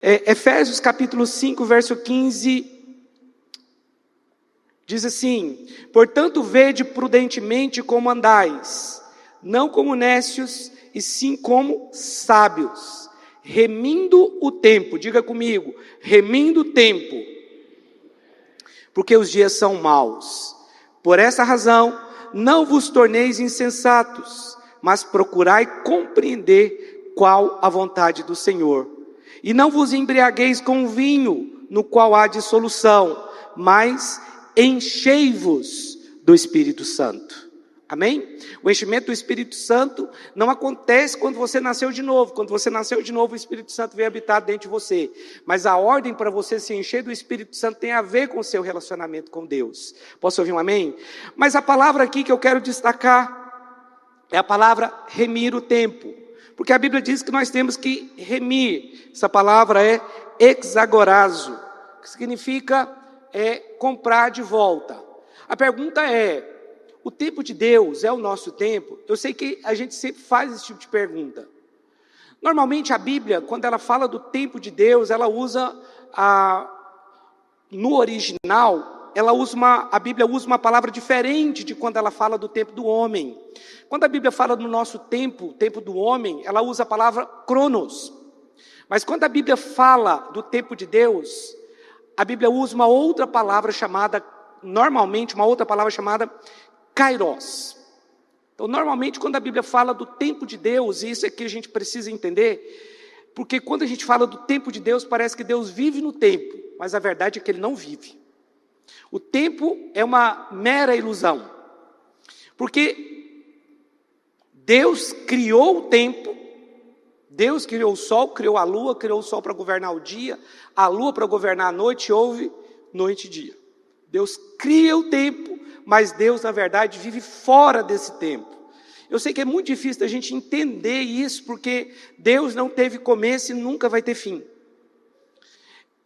Efésios capítulo 5, verso 15, diz assim: portanto, vede prudentemente como andais, não como nécios, e sim como sábios, remindo o tempo. Diga comigo, remindo o tempo, porque os dias são maus. Por essa razão, não vos torneis insensatos, mas procurai compreender qual a vontade do Senhor. E não vos embriagueis com vinho, no qual há dissolução, mas enchei-vos do Espírito Santo. Amém? O enchimento do Espírito Santo não acontece quando você nasceu de novo. Quando você nasceu de novo, o Espírito Santo veio habitar dentro de você. Mas a ordem para você se encher do Espírito Santo tem a ver com o seu relacionamento com Deus. Posso ouvir um amém? Mas a palavra aqui que eu quero destacar é a palavra remir o tempo. Porque a Bíblia diz que nós temos que remir. Essa palavra é exagorazo, que significa comprar de volta. A pergunta é: o tempo de Deus é o nosso tempo? Eu sei que a gente sempre faz esse tipo de pergunta. Normalmente a Bíblia, quando ela fala do tempo de Deus, ela usa, no original, a Bíblia usa uma palavra diferente de quando ela fala do tempo do homem. Quando a Bíblia fala do nosso tempo, o tempo do homem, ela usa a palavra cronos. Mas quando a Bíblia fala do tempo de Deus, a Bíblia usa uma outra palavra chamada, normalmente uma outra palavra chamada kairos. Então, normalmente, quando a Bíblia fala do tempo de Deus, e isso é que a gente precisa entender, porque quando a gente fala do tempo de Deus, parece que Deus vive no tempo, mas a verdade é que Ele não vive. O tempo é uma mera ilusão, porque Deus criou o tempo, Deus criou o sol, criou a lua, criou o sol para governar o dia, a lua para governar a noite, houve noite e dia. Deus cria o tempo, mas Deus, na verdade, vive fora desse tempo. Eu sei que é muito difícil da gente entender isso, porque Deus não teve começo e nunca vai ter fim.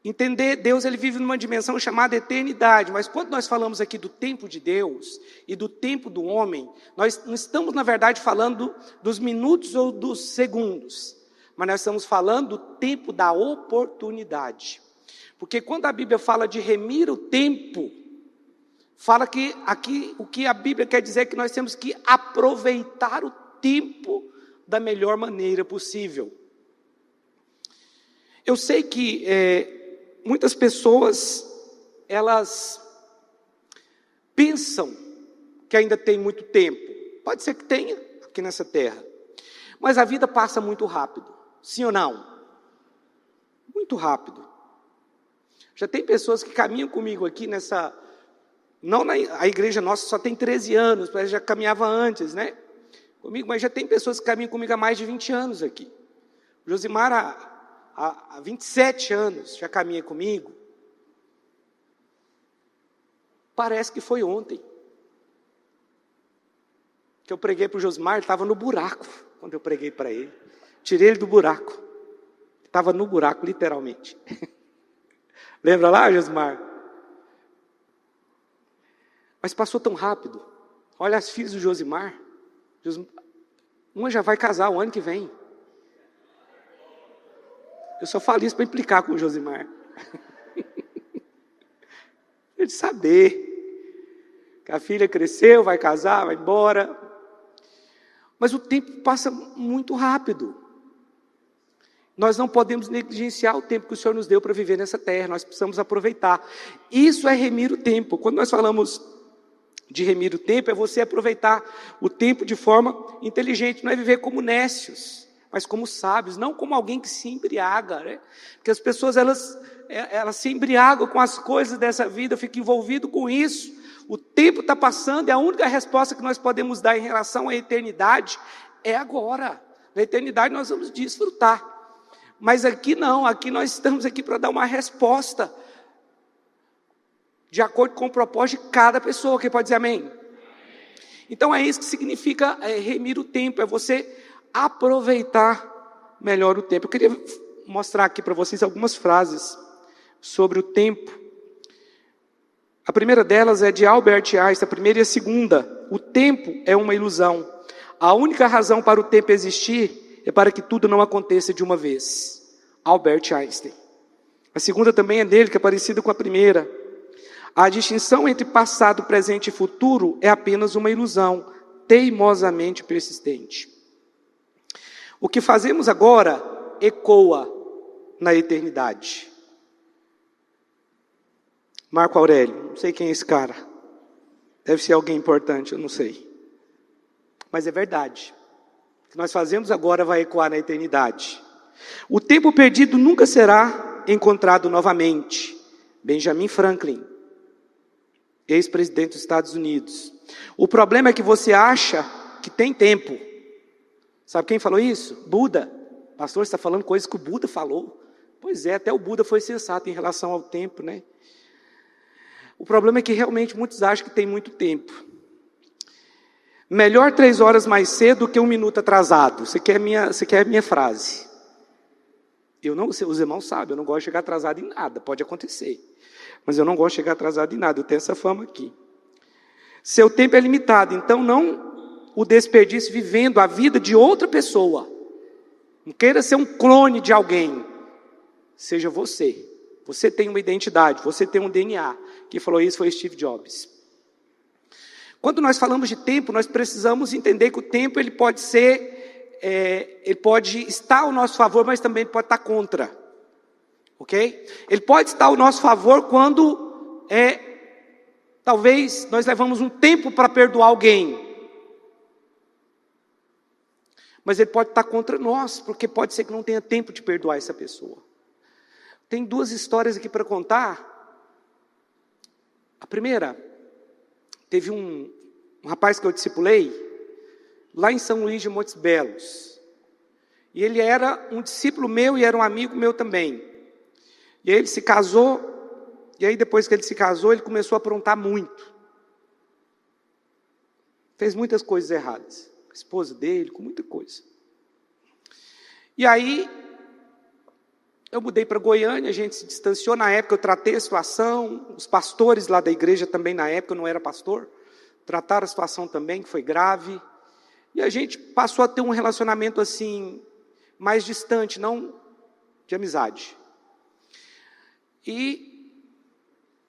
Entender, Deus ele vive numa dimensão chamada eternidade, mas quando nós falamos aqui do tempo de Deus e do tempo do homem, nós não estamos, na verdade, falando dos minutos ou dos segundos, mas nós estamos falando do tempo da oportunidade. Porque quando a Bíblia fala de remir o tempo, fala que aqui o que a Bíblia quer dizer é que nós temos que aproveitar o tempo da melhor maneira possível. Eu sei que muitas pessoas, elas pensam que ainda tem muito tempo. Pode ser que tenha aqui nessa terra, mas a vida passa muito rápido, sim ou não? Muito rápido. Já tem pessoas que caminham comigo aqui a igreja nossa só tem 13 anos, mas já caminhava antes, né? Comigo, mas já tem pessoas que caminham comigo há mais de 20 anos aqui. O Josimar, há 27 anos, já caminha comigo. Parece que foi ontem que eu preguei para o Josimar. Ele estava no buraco quando eu preguei para ele. Tirei ele do buraco. Estava no buraco, literalmente. Lembra lá, Josimar? Mas passou tão rápido. Olha as filhas do Josimar. Uma já vai casar o ano que vem. Eu só falo isso para implicar com o Josimar. Ele saber que a filha cresceu, vai casar, vai embora. Mas o tempo passa muito rápido. Nós não podemos negligenciar o tempo que o Senhor nos deu para viver nessa terra. Nós precisamos aproveitar. Isso é remir o tempo. Quando nós falamos de remir o tempo, é você aproveitar o tempo de forma inteligente. Não é viver como nécios, mas como sábios, não como alguém que se embriaga, né? Porque as pessoas, elas se embriagam com as coisas dessa vida, ficam envolvidas com isso. O tempo está passando e a única resposta que nós podemos dar em relação à eternidade é agora. Na eternidade nós vamos desfrutar. Mas aqui não, aqui nós estamos aqui para dar uma resposta de acordo com o propósito de cada pessoa. Quem pode dizer amém? Então é isso que significa remir o tempo, é você aproveitar melhor o tempo. Eu queria mostrar aqui para vocês algumas frases sobre o tempo. A primeira delas é de Albert Einstein, a primeira e a segunda. O tempo é uma ilusão. A única razão para o tempo existir é para que tudo não aconteça de uma vez. Albert Einstein. A segunda também é dele, que é parecida com a primeira. A distinção entre passado, presente e futuro é apenas uma ilusão, teimosamente persistente. O que fazemos agora ecoa na eternidade. Marco Aurélio, não sei quem é esse cara. Deve ser alguém importante, eu não sei. Mas é verdade. O que nós fazemos agora vai ecoar na eternidade. O tempo perdido nunca será encontrado novamente. Benjamin Franklin, ex-presidente dos Estados Unidos. O problema é que você acha que tem tempo. Sabe quem falou isso? Buda. Pastor, você está falando coisas que o Buda falou. Pois é, até o Buda foi sensato em relação ao tempo, né? O problema é que realmente muitos acham que tem muito tempo. Melhor 3 horas mais cedo que 1 minuto atrasado. Você quer a minha frase? Os irmãos sabem, eu não gosto de chegar atrasado em nada. Pode acontecer. Mas eu não gosto de chegar atrasado em nada. Eu tenho essa fama aqui. Seu tempo é limitado, então não o desperdice vivendo a vida de outra pessoa. Não queira ser um clone de alguém. Seja você. Você tem uma identidade, você tem um DNA. Quem falou isso foi Steve Jobs. Quando nós falamos de tempo, nós precisamos entender que o tempo ele pode estar ao nosso favor, mas também pode estar contra. Ok? Ele pode estar ao nosso favor quando talvez nós levamos um tempo para perdoar alguém. Mas ele pode estar contra nós, porque pode ser que não tenha tempo de perdoar essa pessoa. Tem 2 histórias aqui para contar. A primeira, teve um rapaz que eu discipulei, lá em São Luís de Montes Belos. E ele era um discípulo meu e era um amigo meu também. E aí ele se casou, e aí depois que ele se casou, ele começou a aprontar muito. Fez muitas coisas erradas. Com a esposa dele, com muita coisa. E aí, eu mudei para Goiânia, a gente se distanciou. Na época eu tratei a situação, os pastores lá da igreja também, na época eu não era pastor, trataram a situação também, que foi grave. E a gente passou a ter um relacionamento assim, mais distante, não de amizade. E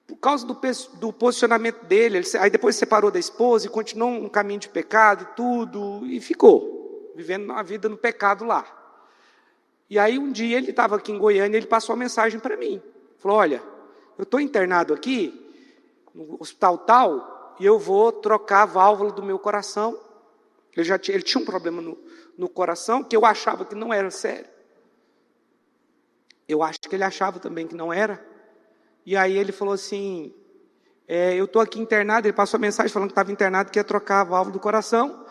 por causa do posicionamento dele, aí depois se separou da esposa e continuou um caminho de pecado e tudo, e ficou vivendo a vida no pecado lá. E aí um dia ele estava aqui em Goiânia, ele passou uma mensagem para mim. Falou, olha, eu estou internado aqui, no hospital tal, e eu vou trocar a válvula do meu coração. Ele tinha um problema no coração, que eu achava que não era sério. Eu acho que ele achava também que não era. E aí ele falou assim, eu estou aqui internado, ele passou a mensagem falando que estava internado, que ia trocar a válvula do coração.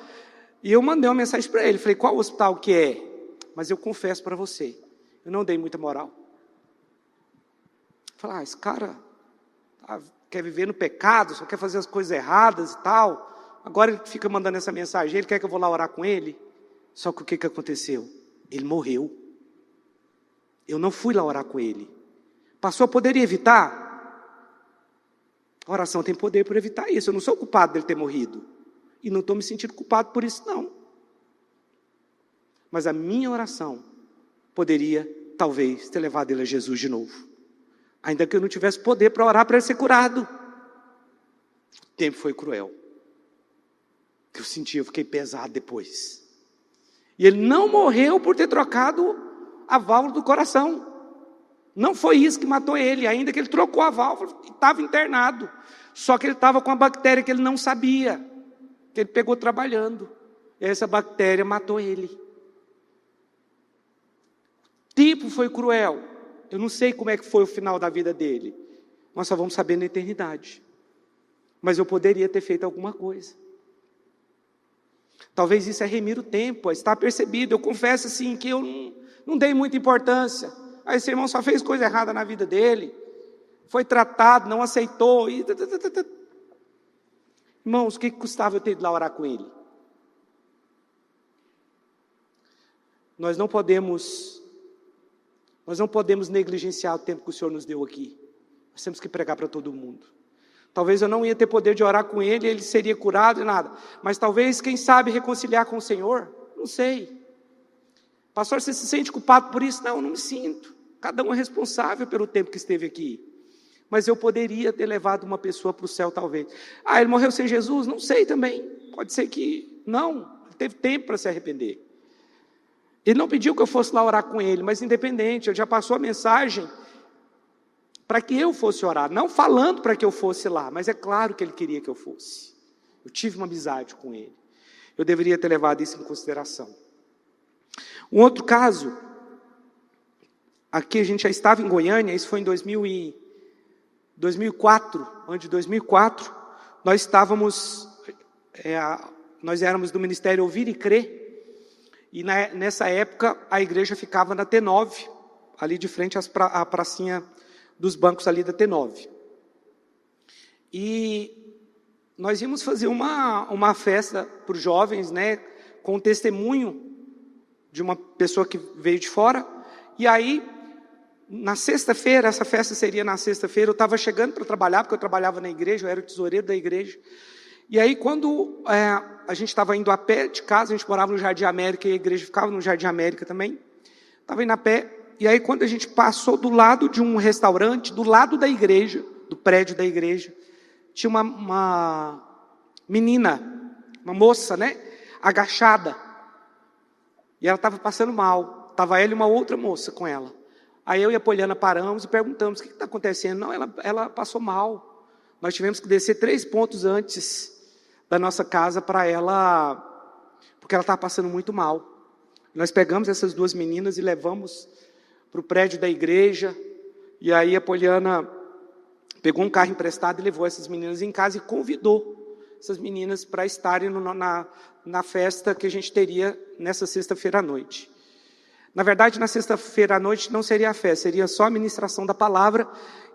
E eu mandei uma mensagem para ele, falei, qual hospital que é? Mas eu confesso para você, eu não dei muita moral. Falei, esse cara quer viver no pecado, só quer fazer as coisas erradas e tal. Agora ele fica mandando essa mensagem, ele quer que eu vou lá orar com ele. Só que o que aconteceu? Ele morreu. Eu não fui lá orar com ele. Pastor, poderia evitar? A oração tem poder por evitar isso. Eu não sou culpado dele ter morrido. E não estou me sentindo culpado por isso, não. Mas a minha oração poderia, talvez, ter levado ele a Jesus de novo. Ainda que eu não tivesse poder para orar para ele ser curado. O tempo foi cruel. Eu senti, eu fiquei pesado depois. E ele não morreu por ter trocado a válvula do coração. Não foi isso que matou ele, ainda que ele trocou a válvula e estava internado. Só que ele estava com uma bactéria que ele não sabia, que ele pegou trabalhando. E essa bactéria matou ele. O tempo foi cruel. Eu não sei como é que foi o final da vida dele. Nós só vamos saber na eternidade. Mas eu poderia ter feito alguma coisa. Talvez isso é remir o tempo, é estar percebido. Eu confesso assim que eu não dei muita importância. Aí esse irmão só fez coisa errada na vida dele. Foi tratado, não aceitou. Irmãos, o que custava eu ter ido lá orar com ele? Nós não podemos negligenciar o tempo que o Senhor nos deu aqui. Nós temos que pregar para todo mundo. Talvez eu não ia ter poder de orar com ele, ele seria curado e nada. Mas talvez, quem sabe, reconciliar com o Senhor? Não sei. Pastor, você se sente culpado por isso? Não, eu não me sinto. Cada um é responsável pelo tempo que esteve aqui. Mas eu poderia ter levado uma pessoa para o céu, talvez. Ah, ele morreu sem Jesus? Não sei também. Pode ser que não. Ele teve tempo para se arrepender. Ele não pediu que eu fosse lá orar com ele, mas independente, ele já passou a mensagem para que eu fosse orar. Não falando para que eu fosse lá, mas é claro que ele queria que eu fosse. Eu tive uma amizade com ele. Eu deveria ter levado isso em consideração. Um outro caso, aqui a gente já estava em Goiânia, isso foi em 2004, ano de 2004, nós éramos do Ministério Ouvir e Crer, e nessa época a igreja ficava na T9, ali de frente à pracinha dos bancos ali da T9. E nós íamos fazer uma festa para os jovens, né, com testemunho de uma pessoa que veio de fora, e aí, na sexta-feira, essa festa seria na sexta-feira, eu estava chegando para trabalhar, porque eu trabalhava na igreja, eu era o tesoureiro da igreja, e aí quando a gente estava indo a pé de casa, a gente morava no Jardim América, e a igreja ficava no Jardim América também, estava indo a pé, e aí quando a gente passou do lado de um restaurante, do lado da igreja, do prédio da igreja, tinha uma menina, uma moça, né, agachada, e ela estava passando mal, estava ela e uma outra moça com ela. Aí eu e a Poliana paramos e perguntamos, o que está acontecendo? Não, ela passou mal, nós tivemos que descer 3 pontos antes da nossa casa para ela, porque ela estava passando muito mal. Nós pegamos essas 2 meninas e levamos para o prédio da igreja, e aí a Poliana pegou um carro emprestado e levou essas meninas em casa e convidou essas meninas para estarem na festa que a gente teria nessa sexta-feira à noite. Na verdade, na sexta-feira à noite não seria a festa, seria só a ministração da palavra,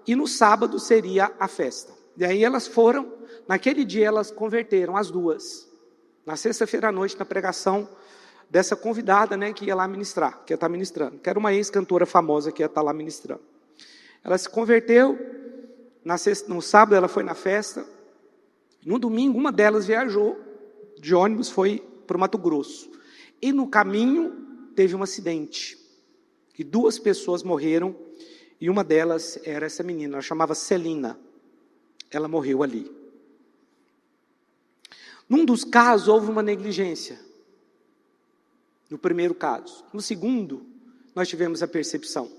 e no sábado seria a festa. E aí elas foram, naquele dia elas converteram, as 2. Na sexta-feira à noite, na pregação dessa convidada, né, que ia lá ministrar, que ia estar ministrando, que era uma ex-cantora famosa que ia estar lá ministrando. Ela se converteu, no sábado ela foi na festa, no domingo uma delas viajou de ônibus, foi para o Mato Grosso, e no caminho teve um acidente, e 2 pessoas morreram, e uma delas era essa menina, ela chamava Celina, ela morreu ali. Num dos casos houve uma negligência, no primeiro caso. No segundo, nós tivemos a percepção,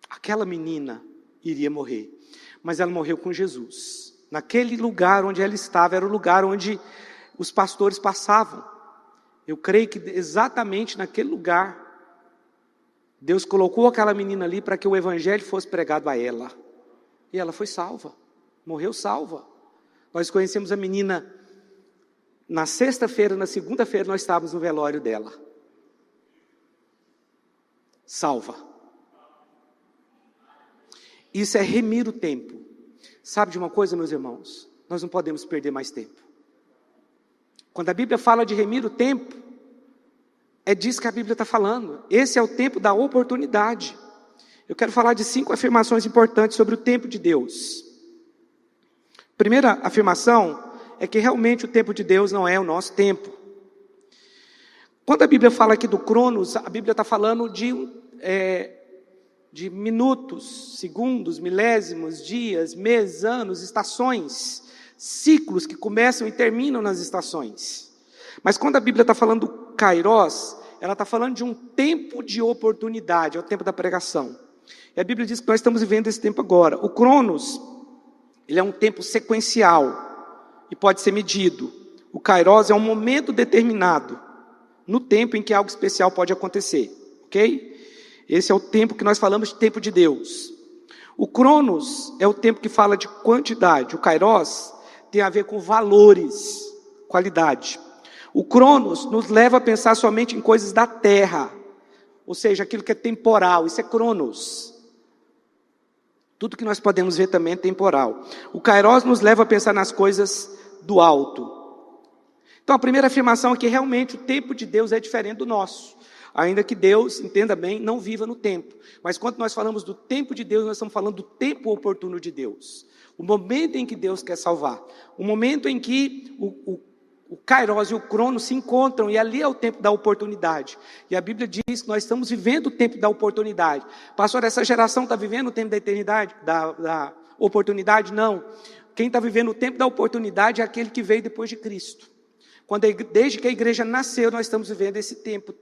aquela menina iria morrer, mas ela morreu com Jesus. Naquele lugar onde ela estava, era o lugar onde os pastores passavam. Eu creio que exatamente naquele lugar, Deus colocou aquela menina ali para que o evangelho fosse pregado a ela. E ela foi salva, morreu salva. Nós conhecemos a menina na sexta-feira, na segunda-feira nós estávamos no velório dela. Salva. Isso é remir o tempo. Sabe de uma coisa, meus irmãos? Nós não podemos perder mais tempo. Quando a Bíblia fala de remir o tempo, é disso que a Bíblia está falando. Esse é o tempo da oportunidade. Eu quero falar de 5 afirmações importantes sobre o tempo de Deus. Primeira afirmação é que realmente o tempo de Deus não é o nosso tempo. Quando a Bíblia fala aqui do Cronos, a Bíblia está falando de minutos, segundos, milésimos, dias, meses, anos, estações, ciclos que começam e terminam nas estações. Mas quando a Bíblia está falando do Kairos, ela está falando de um tempo de oportunidade, é o tempo da pregação. E a Bíblia diz que nós estamos vivendo esse tempo agora. O Cronos, ele é um tempo sequencial e pode ser medido. O Kairos é um momento determinado no tempo em que algo especial pode acontecer, ok? Esse é o tempo que nós falamos de tempo de Deus. O Cronos é o tempo que fala de quantidade. O Kairos tem a ver com valores, qualidade. O Cronos nos leva a pensar somente em coisas da terra, ou seja, aquilo que é temporal, isso é Cronos. Tudo que nós podemos ver também é temporal. O Kairos nos leva a pensar nas coisas do alto. Então a primeira afirmação é que realmente o tempo de Deus é diferente do nosso. Ainda que Deus, entenda bem, não viva no tempo. Mas quando nós falamos do tempo de Deus, nós estamos falando do tempo oportuno de Deus. O momento em que Deus quer salvar. O momento em que O Kairos e o Cronos se encontram, e ali é o tempo da oportunidade. E a Bíblia diz que nós estamos vivendo o tempo da oportunidade. Pastor, essa geração está vivendo o tempo da eternidade, da oportunidade? Não. Quem está vivendo o tempo da oportunidade é aquele que veio depois de Cristo. Desde que a igreja nasceu, nós estamos vivendo esse tempo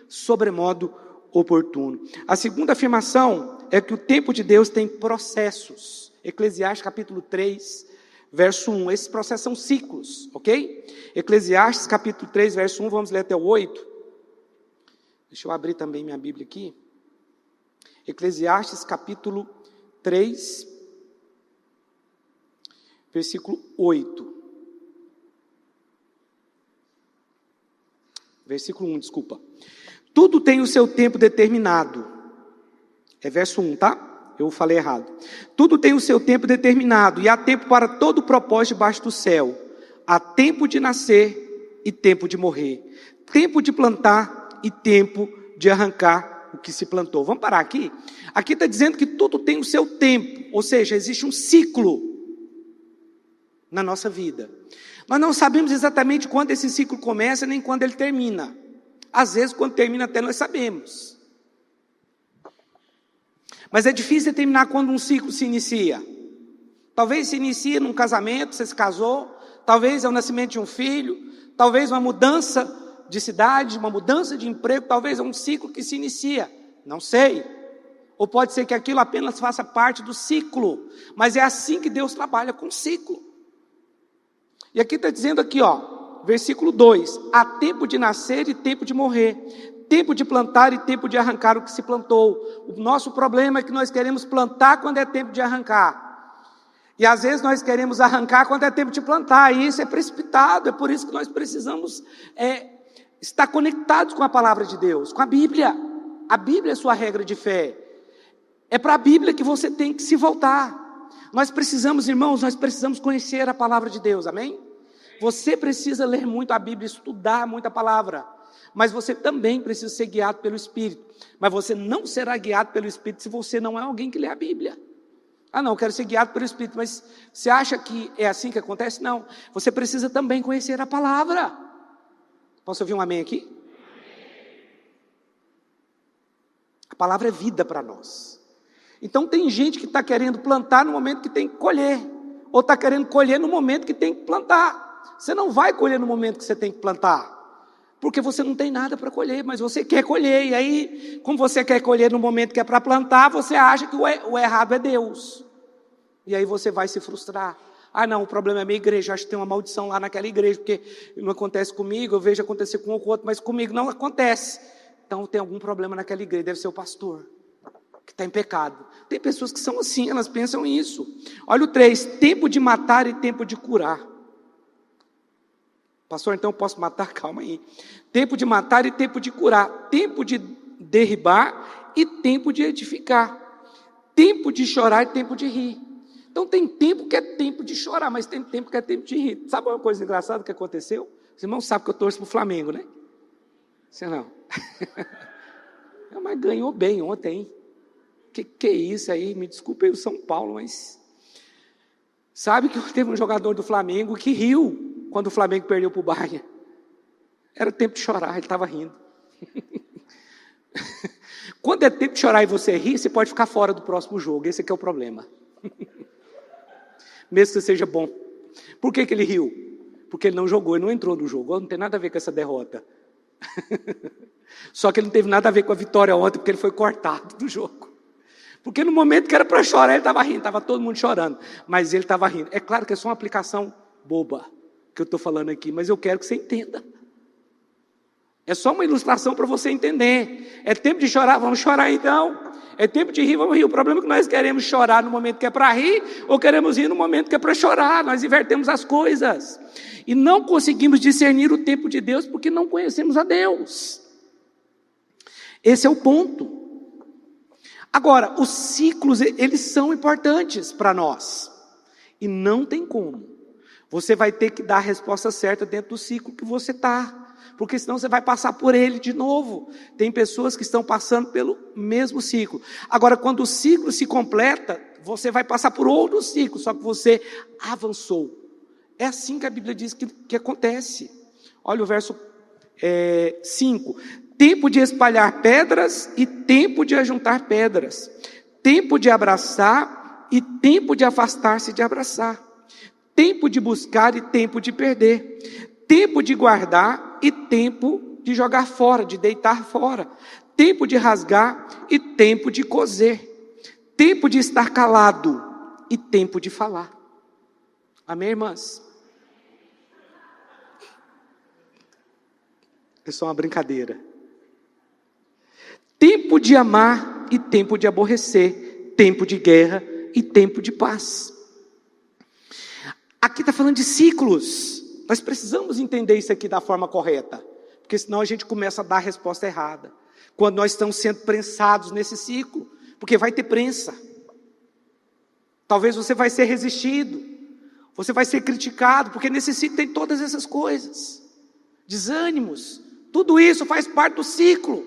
sobremodo oportuno. A segunda afirmação é que o tempo de Deus tem processos. Eclesiastes capítulo 3, verso 1. Esses processos são ciclos, ok? Eclesiastes capítulo 3, verso 1, vamos ler até o 8. Deixa eu abrir também minha Bíblia aqui. Eclesiastes capítulo 3, versículo 8. Versículo 1, desculpa. Tudo tem o seu tempo determinado. É verso 1, tá? Eu falei errado. Tudo tem o seu tempo determinado, e há tempo para todo propósito debaixo do céu. Há tempo de nascer e tempo de morrer. Tempo de plantar e tempo de arrancar o que se plantou. Vamos parar aqui? Aqui está dizendo que tudo tem o seu tempo. Ou seja, existe um ciclo na nossa vida. Nós não sabemos exatamente quando esse ciclo começa, nem quando ele termina. Às vezes, quando termina, até nós sabemos. Mas é difícil determinar quando um ciclo se inicia. Talvez se inicie num casamento, você se casou. Talvez é o nascimento de um filho. Talvez uma mudança de cidade, uma mudança de emprego. Talvez é um ciclo que se inicia. Não sei. Ou pode ser que aquilo apenas faça parte do ciclo. Mas é assim que Deus trabalha com o ciclo. E aqui está dizendo aqui, ó, versículo 2. Há tempo de nascer e tempo de morrer. Tempo de plantar e tempo de arrancar o que se plantou. O nosso problema é que nós queremos plantar quando é tempo de arrancar. E às vezes nós queremos arrancar quando é tempo de plantar. E isso é precipitado. É por isso que nós precisamos estar conectados com a palavra de Deus, com a Bíblia. A Bíblia é sua regra de fé. É para a Bíblia que você tem que se voltar. Nós precisamos, irmãos, nós precisamos conhecer a palavra de Deus, amém? Você precisa ler muito a Bíblia, estudar muito a palavra. Mas você também precisa ser guiado pelo Espírito. Mas você não será guiado pelo Espírito se você não é alguém que lê a Bíblia. Ah não, eu quero ser guiado pelo Espírito, mas você acha que é assim que acontece? Não, você precisa também conhecer a palavra. Posso ouvir um amém aqui? A palavra é vida para nós. Então tem gente que está querendo plantar no momento que tem que colher. Ou está querendo colher no momento que tem que plantar. Você não vai colher no momento que você tem que plantar. Porque você não tem nada para colher, mas você quer colher. E aí, como você quer colher no momento que é para plantar, você acha que o errado é Deus. E aí você vai se frustrar. Ah não, o problema é a minha igreja, acho que tem uma maldição lá naquela igreja, porque não acontece comigo, eu vejo acontecer com um ou outro, mas comigo não acontece. Então tem algum problema naquela igreja, deve ser o pastor, que está em pecado. Tem pessoas que são assim, elas pensam isso. Olha o 3, tempo de matar e tempo de curar. Pastor, então eu posso matar? Calma aí. Tempo de matar e tempo de curar. Tempo de derribar e tempo de edificar. Tempo de chorar e tempo de rir. Então tem tempo que é tempo de chorar, mas tem tempo que é tempo de rir. Sabe uma coisa engraçada que aconteceu? Os irmãos sabem que eu torço para o Flamengo, né? Você não? Mas ganhou bem ontem, hein? Que é isso aí? Me desculpe aí o São Paulo, mas... Sabe que teve um jogador do Flamengo que riu quando o Flamengo perdeu para o Bayern. Era tempo de chorar, ele estava rindo. Quando é tempo de chorar e você ri, você pode ficar fora do próximo jogo. Esse aqui é o problema. Mesmo que você seja bom. Por que ele riu? Porque ele não jogou, ele não entrou no jogo. Não tem nada a ver com essa derrota. Só que ele não teve nada a ver com a vitória ontem, porque ele foi cortado do jogo. Porque no momento que era para chorar, ele estava rindo. Estava todo mundo chorando, mas ele estava rindo. É claro que é só uma aplicação boba que eu estou falando aqui, mas eu quero que você entenda. É só uma ilustração para você entender. É tempo de chorar, vamos chorar então. É tempo de rir, vamos rir. O problema é que nós queremos chorar no momento que é para rir, ou queremos rir no momento que é para chorar. Nós invertemos as coisas. E não conseguimos discernir o tempo de Deus, porque não conhecemos a Deus. Esse é o ponto. Agora, os ciclos, eles são importantes para nós. E não tem como. Você vai ter que dar a resposta certa dentro do ciclo que você está. Porque senão você vai passar por ele de novo. Tem pessoas que estão passando pelo mesmo ciclo. Agora, quando o ciclo se completa, você vai passar por outro ciclo, só que você avançou. É assim que a Bíblia diz que acontece. Olha o verso 5. Tempo de espalhar pedras e tempo de ajuntar pedras. Tempo de abraçar e tempo de afastar-se de abraçar. Tempo de buscar e tempo de perder. Tempo de guardar e tempo de jogar fora, de deitar fora. Tempo de rasgar e tempo de coser. Tempo de estar calado e tempo de falar. Amém, irmãs? É só uma brincadeira. Tempo de amar e tempo de aborrecer. Tempo de guerra e tempo de paz. Aqui está falando de ciclos. Nós precisamos entender isso aqui da forma correta, porque senão a gente começa a dar a resposta errada. Quando nós estamos sendo prensados nesse ciclo, porque vai ter prensa. Talvez você vai ser resistido, você vai ser criticado, porque nesse ciclo tem todas essas coisas. Desânimos, tudo isso faz parte do ciclo.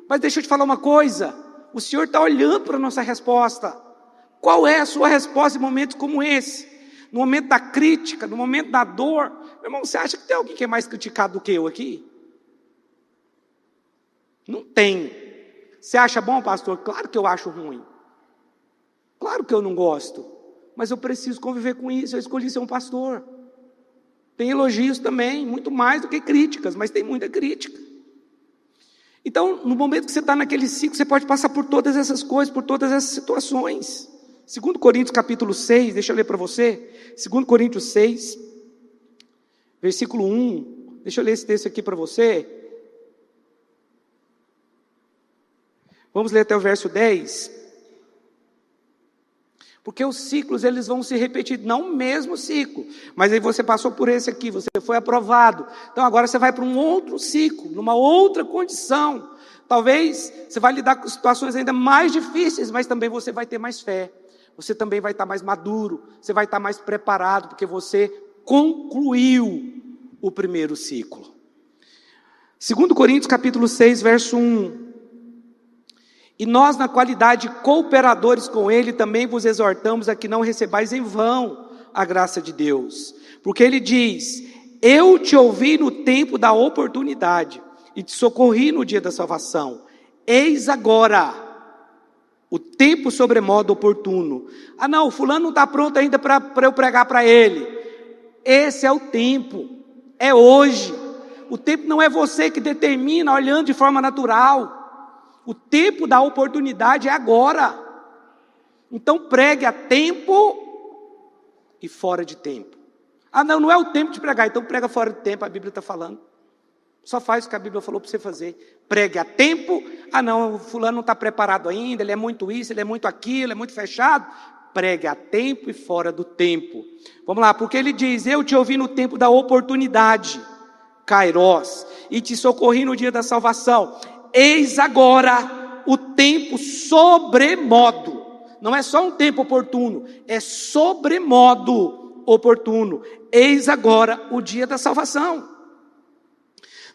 Mas deixa eu te falar uma coisa, o Senhor está olhando para a nossa resposta. Qual é a sua resposta em momentos como esse? No momento da crítica, no momento da dor. Meu irmão, você acha que tem alguém que é mais criticado do que eu aqui? Não tem. Você acha bom, pastor? Claro que eu acho ruim. Claro que eu não gosto. Mas eu preciso conviver com isso. Eu escolhi ser um pastor. Tem elogios também, muito mais do que críticas, mas tem muita crítica. Então, no momento que você está naquele ciclo, você pode passar por todas essas coisas, por todas essas situações. 2 Coríntios capítulo 6, deixa eu ler para você. 2 Coríntios 6, versículo 1. Deixa eu ler esse texto aqui para você. Vamos ler até o verso 10. Porque os ciclos, eles vão se repetir, não o mesmo ciclo, mas aí você passou por esse aqui, você foi aprovado, então agora você vai para um outro ciclo, numa outra condição. Talvez você vai lidar com situações ainda mais difíceis, mas também você vai ter mais fé, você também vai estar mais maduro, você vai estar mais preparado, porque você concluiu o primeiro ciclo. 2 Coríntios capítulo 6, verso 1. E nós, na qualidade de cooperadores com Ele, também vos exortamos a que não recebais em vão a graça de Deus. Porque Ele diz, eu te ouvi no tempo da oportunidade, e te socorri no dia da salvação. Eis agora o tempo sobremodo oportuno. Ah não, o fulano não está pronto ainda para eu pregar para ele. Esse é o tempo, é hoje. O tempo não é você que determina, olhando de forma natural. O tempo da oportunidade é agora. Então pregue a tempo e fora de tempo. Ah não, não é o tempo de pregar, então prega fora de tempo, a Bíblia está falando. Só faz o que a Bíblia falou para você fazer. Pregue a tempo. Ah não, o fulano não está preparado ainda, ele é muito isso, ele é muito aquilo, ele é muito fechado. Pregue a tempo e fora do tempo. Vamos lá, porque ele diz, eu te ouvi no tempo da oportunidade, Kairós, e te socorri no dia da salvação. Eis agora o tempo sobremodo, não é só um tempo oportuno, é sobremodo oportuno. Eis agora o dia da salvação.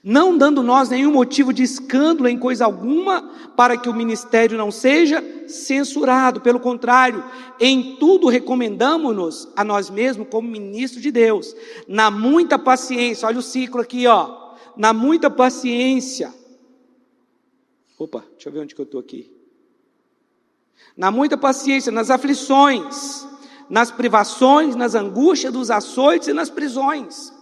Não dando nós nenhum motivo de escândalo em coisa alguma, para que o ministério não seja censurado. Pelo contrário, em tudo recomendamo-nos a nós mesmos como ministros de Deus, na muita paciência. Olha o ciclo aqui, ó. Na muita paciência. Opa, deixa eu ver onde que eu estou aqui. Na muita paciência, nas aflições, nas privações, nas angústias, dos açoites e nas prisões.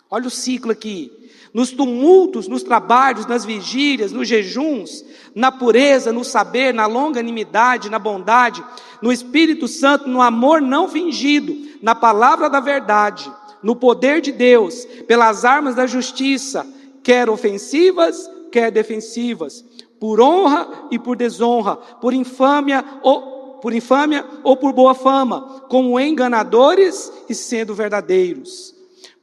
Olha o ciclo aqui. Nos tumultos, nos trabalhos, nas vigílias, nos jejuns, na pureza, no saber, na longanimidade, na bondade, no Espírito Santo, no amor não fingido, na palavra da verdade, no poder de Deus, pelas armas da justiça, quer ofensivas, quer defensivas, por honra e por desonra, por infâmia ou por boa fama, como enganadores e sendo verdadeiros,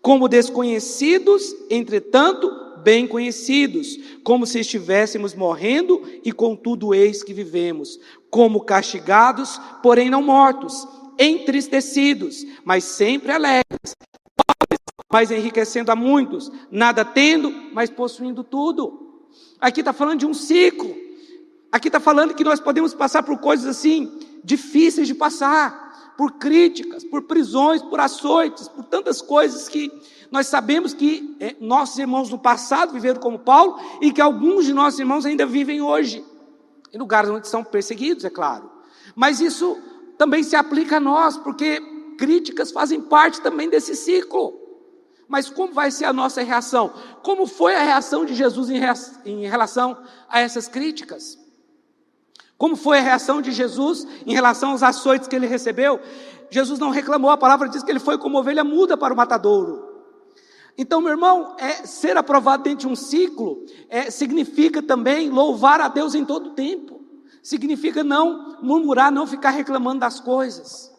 como desconhecidos, entretanto bem conhecidos, como se estivéssemos morrendo e contudo eis que vivemos, como castigados, porém não mortos, entristecidos, mas sempre alegres, mas enriquecendo a muitos, nada tendo, mas possuindo tudo. Aqui está falando de um ciclo. Aqui está falando que nós podemos passar por coisas assim, difíceis de passar. por críticas, por prisões, por açoites, por tantas coisas que nós sabemos que nossos irmãos no passado viveram como Paulo e que alguns de nossos irmãos ainda vivem hoje, em lugares onde são perseguidos, é claro. Mas isso também se aplica a nós, porque críticas fazem parte também desse ciclo. Mas como vai ser a nossa reação? Como foi a reação de Jesus em relação a essas críticas? Como foi a reação de Jesus em relação aos açoites que ele recebeu? Jesus não reclamou, a palavra diz que ele foi como ovelha muda para o matadouro. Então, meu irmão, ser aprovado dentro de um ciclo significa também louvar a Deus em todo o tempo. Significa não murmurar, não ficar reclamando das coisas.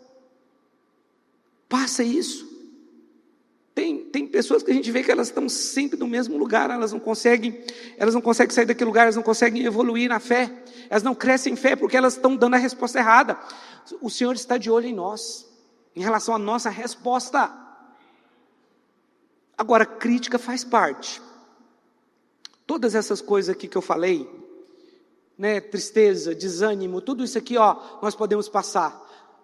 Passa isso. Tem pessoas que a gente vê que elas estão sempre no mesmo lugar, elas não conseguem sair daquele lugar, elas não conseguem evoluir na fé, elas não crescem em fé porque elas estão dando a resposta errada. O Senhor está de olho em nós, em relação à nossa resposta. Agora, crítica faz parte. Todas essas coisas aqui que eu falei, tristeza, desânimo, tudo isso aqui, nós podemos passar.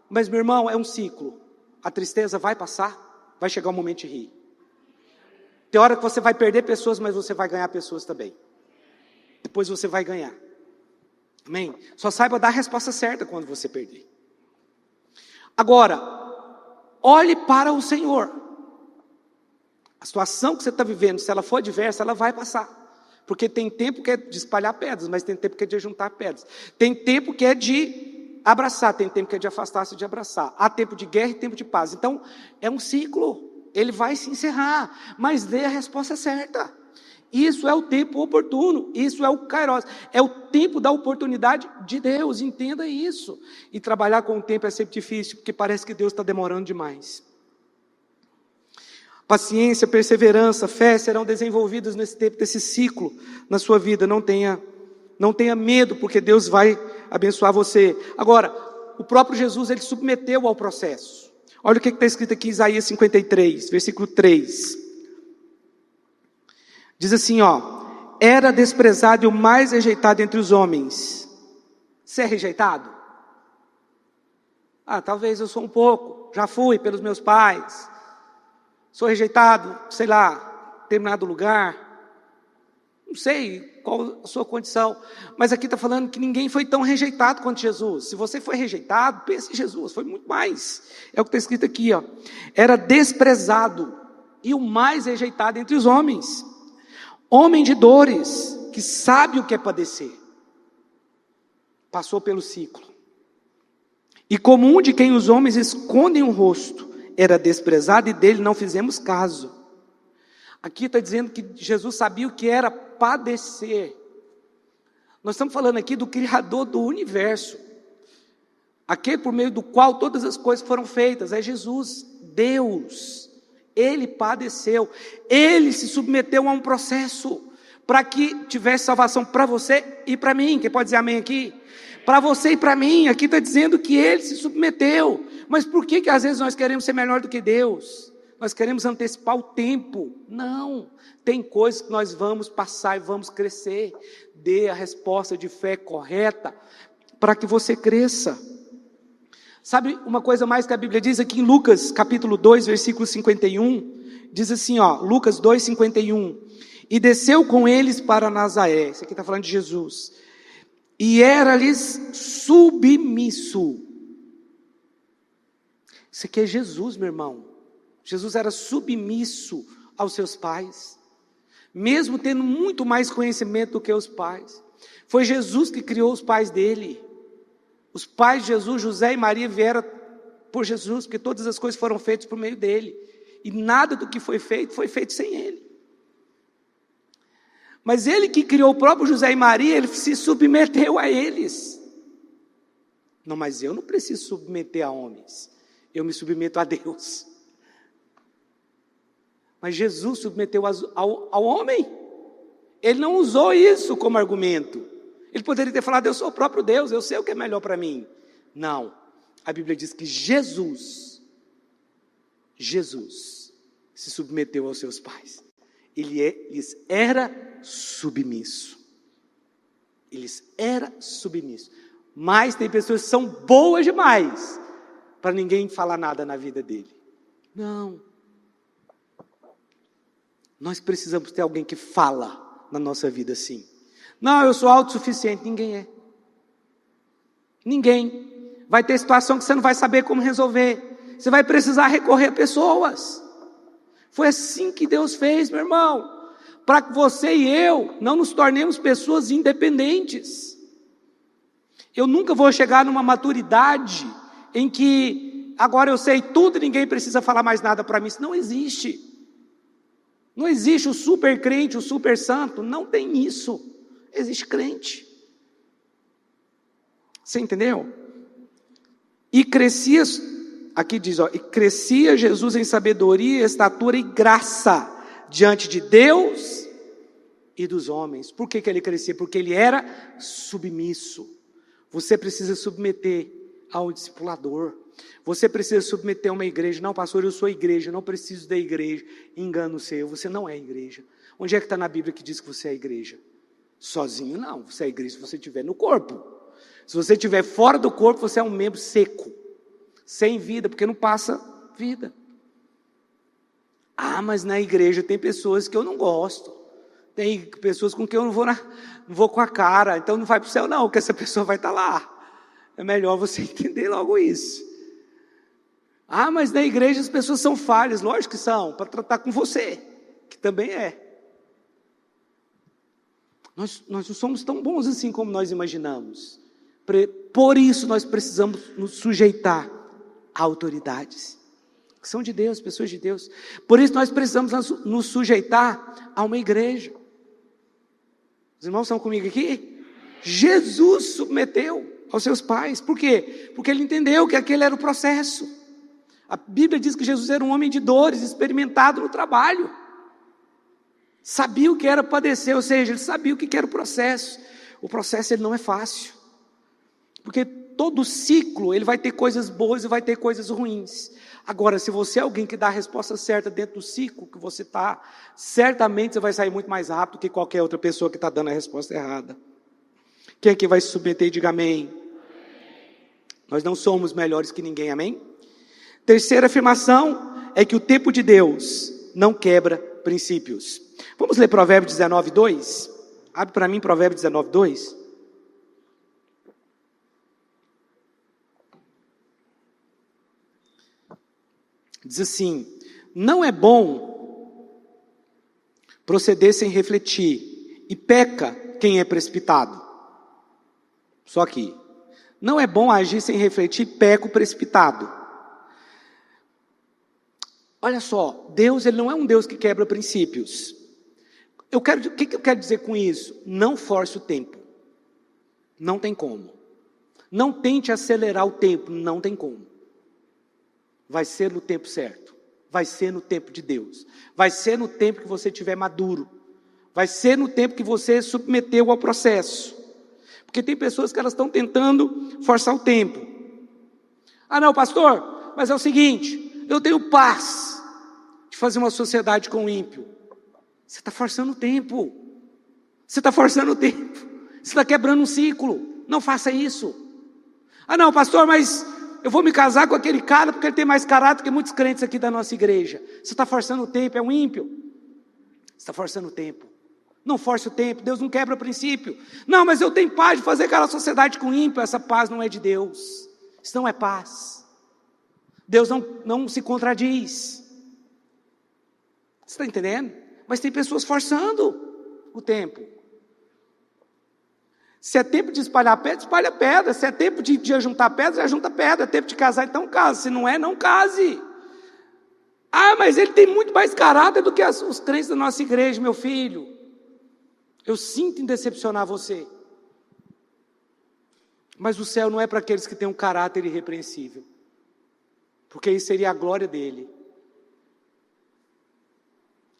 Mas, meu irmão, é um ciclo. A tristeza vai passar, vai chegar o momento de rir. Tem hora que você vai perder pessoas, mas você vai ganhar pessoas também. Depois você vai ganhar. Amém? Só saiba dar a resposta certa quando você perder. Agora, olhe para o Senhor. A situação que você está vivendo, se ela for adversa, ela vai passar. Porque tem tempo que é de espalhar pedras, mas tem tempo que é de juntar pedras. Tem tempo que é de abraçar, tem tempo que é de afastar-se de abraçar. Há tempo de guerra e tempo de paz. Então, é um ciclo. Ele vai se encerrar, mas dê a resposta certa. Isso é o tempo oportuno, isso é o kairos, é o tempo da oportunidade de Deus, entenda isso. E trabalhar com o tempo é sempre difícil, porque parece que Deus está demorando demais. Paciência, perseverança, fé serão desenvolvidos nesse tempo, desse ciclo na sua vida. Não tenha medo, porque Deus vai abençoar você. Agora, o próprio Jesus, ele submeteu ao processo. Olha o que está escrito aqui em Isaías 53, versículo 3. Diz assim, era desprezado e o mais rejeitado entre os homens. Você é rejeitado? Talvez eu sou um pouco, já fui pelos meus pais. Sou rejeitado, sei lá, em determinado lugar. Não sei qual a sua condição, mas aqui está falando que ninguém foi tão rejeitado quanto Jesus. Se você foi rejeitado, pense em Jesus, foi muito mais. É o que está escrito aqui, era desprezado e o mais rejeitado entre os homens. Homem de dores, que sabe o que é padecer. Passou pelo ciclo. E como um de quem os homens escondem o rosto, era desprezado e dele não fizemos caso. Aqui está dizendo que Jesus sabia o que era padecer. Nós estamos falando aqui do Criador do universo, aquele por meio do qual todas as coisas foram feitas, é Jesus, Deus. Ele padeceu, ele se submeteu a um processo, para que tivesse salvação para você e para mim. Quem pode dizer amém aqui? Para você e para mim. Aqui está dizendo que ele se submeteu. Mas por que às vezes nós queremos ser melhor do que Deus? Nós queremos antecipar o tempo. Não, tem coisas que nós vamos passar e vamos crescer. Dê a resposta de fé correta, para que você cresça. Sabe uma coisa mais que a Bíblia diz aqui em Lucas capítulo 2, versículo 51, diz assim, Lucas 2, 51, e desceu com eles para Nazaré, isso aqui está falando de Jesus, e era-lhes submisso. Isso aqui é Jesus, meu irmão. Jesus era submisso aos seus pais, mesmo tendo muito mais conhecimento do que os pais. Foi Jesus que criou os pais dele. Os pais de Jesus, José e Maria, vieram por Jesus, porque todas as coisas foram feitas por meio dele. E nada do que foi feito sem ele. Mas ele que criou o próprio José e Maria, ele se submeteu a eles. Não, mas eu não preciso submeter a homens. Eu me submeto a Deus. Mas Jesus submeteu ao homem. Ele não usou isso como argumento. Ele poderia ter falado, eu sou o próprio Deus, eu sei o que é melhor para mim. Não, a Bíblia diz que Jesus se submeteu aos seus pais. Lhes era submisso. Mas tem pessoas que são boas demais para ninguém falar nada na vida dele. Não. Nós precisamos ter alguém que fala na nossa vida assim. Não, eu sou autossuficiente. Ninguém é. Ninguém. Vai ter situação que você não vai saber como resolver. Você vai precisar recorrer a pessoas. Foi assim que Deus fez, meu irmão. Para que você e eu não nos tornemos pessoas independentes. Eu nunca vou chegar numa maturidade em que agora eu sei tudo e ninguém precisa falar mais nada para mim. Isso não existe. Não existe o super crente, o super santo. Não tem isso. Existe crente. Você entendeu? E crescia, aqui diz, e crescia Jesus em sabedoria, estatura e graça diante de Deus e dos homens. Por que ele crescia? Porque ele era submisso. Você precisa submeter a um discipulador. Você precisa submeter a uma igreja. Não, pastor, eu sou igreja, não preciso da igreja. Engano seu, você não é igreja. Onde é que está na Bíblia que diz que você é igreja? Sozinho não, você é igreja se você estiver no corpo. Se você estiver fora do corpo, você é um membro seco, sem vida, porque não passa vida. Ah, mas na igreja tem pessoas que eu não gosto. Tem pessoas com quem eu não vou com a cara, então não vai para o céu não, porque essa pessoa vai estar lá. É melhor você entender logo isso. Ah, mas na igreja as pessoas são falhas. Lógico que são, para tratar com você, que também é. Nós não somos tão bons assim como nós imaginamos. Por isso nós precisamos nos sujeitar a autoridades que são de Deus, pessoas de Deus. Por isso nós precisamos nos sujeitar a uma igreja. Os irmãos estão comigo aqui? Jesus submeteu aos seus pais. Por quê? Porque ele entendeu que aquele era o processo. A Bíblia diz que Jesus era um homem de dores, experimentado no trabalho. Sabia o que era padecer, ou seja, ele sabia o que era o processo. O processo ele não é fácil. Porque todo ciclo, ele vai ter coisas boas e vai ter coisas ruins. Agora, se você é alguém que dá a resposta certa dentro do ciclo que você está, certamente você vai sair muito mais rápido que qualquer outra pessoa que está dando a resposta errada. Quem aqui vai se submeter e diga amém? Nós não somos melhores que ninguém, amém? Terceira afirmação é que o tempo de Deus não quebra princípios. Vamos ler Provérbios 19, 2? Abre para mim Provérbios 19, 2. Diz assim: não é bom proceder sem refletir, e peca quem é precipitado. Só aqui. Não é bom agir sem refletir, peca o precipitado. Olha só, Deus ele não é um Deus que quebra princípios. O que eu quero dizer com isso? Não force o tempo. Não tem como. Não tente acelerar o tempo, não tem como. Vai ser no tempo certo. Vai ser no tempo de Deus. Vai ser no tempo que você estiver maduro. Vai ser no tempo que você submeteu ao processo. Porque tem pessoas que elas estão tentando forçar o tempo. Ah não, pastor, mas é o seguinte, eu tenho paz de fazer uma sociedade com o ímpio. Você está forçando o tempo. Você está forçando o tempo. Você está quebrando um ciclo. Não faça isso. Ah não, pastor, mas eu vou me casar com aquele cara porque ele tem mais caráter que muitos crentes aqui da nossa igreja. Você está forçando o tempo, é um ímpio. Você está forçando o tempo. Não force o tempo, Deus não quebra o princípio. Não, mas eu tenho paz de fazer aquela sociedade com ímpio. Essa paz não é de Deus. Isso não é paz. Deus não se contradiz. Você está entendendo? Mas tem pessoas forçando o tempo. Se é tempo de espalhar pedra, espalha pedra. Se é tempo de ajuntar pedra, ajunta pedra. É tempo de casar, então casa. Se não é, não case. Ah, mas ele tem muito mais caráter do que os crentes da nossa igreja, meu filho. Eu sinto em decepcionar você. Mas o céu não é para aqueles que têm um caráter irrepreensível. Porque isso seria a glória dele.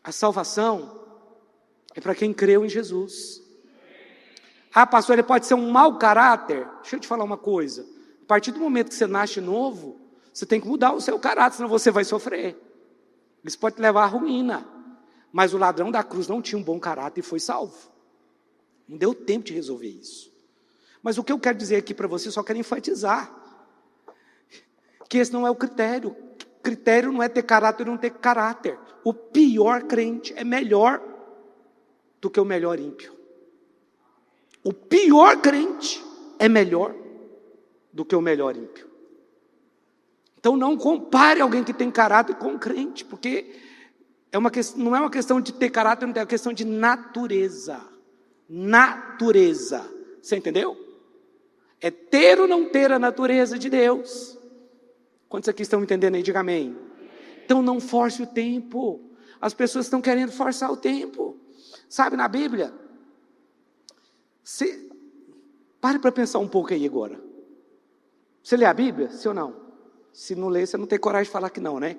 A salvação é para quem creu em Jesus. Ah, pastor, ele pode ser um mau caráter? Deixa eu te falar uma coisa. A partir do momento que você nasce novo, você tem que mudar o seu caráter, senão você vai sofrer. Isso pode te levar à ruína. Mas o ladrão da cruz não tinha um bom caráter e foi salvo. Não deu tempo de resolver isso. Mas o que eu quero dizer aqui para você, só quero enfatizar. Que esse não é o critério. O critério não é ter caráter ou não ter caráter. O pior crente é melhor do que o melhor ímpio. O pior crente é melhor do que o melhor ímpio. Então não compare alguém que tem caráter com um crente, porque não é uma questão de ter caráter, não é uma questão de natureza. Natureza. Você entendeu? É ter ou não ter a natureza de Deus. Quantos aqui estão entendendo aí? Diga amém. Então não force o tempo. As pessoas estão querendo forçar o tempo. Sabe, na Bíblia, pare para pensar um pouco aí agora. Você lê a Bíblia? Sim ou não? Se não lê, você não tem coragem de falar que não, né?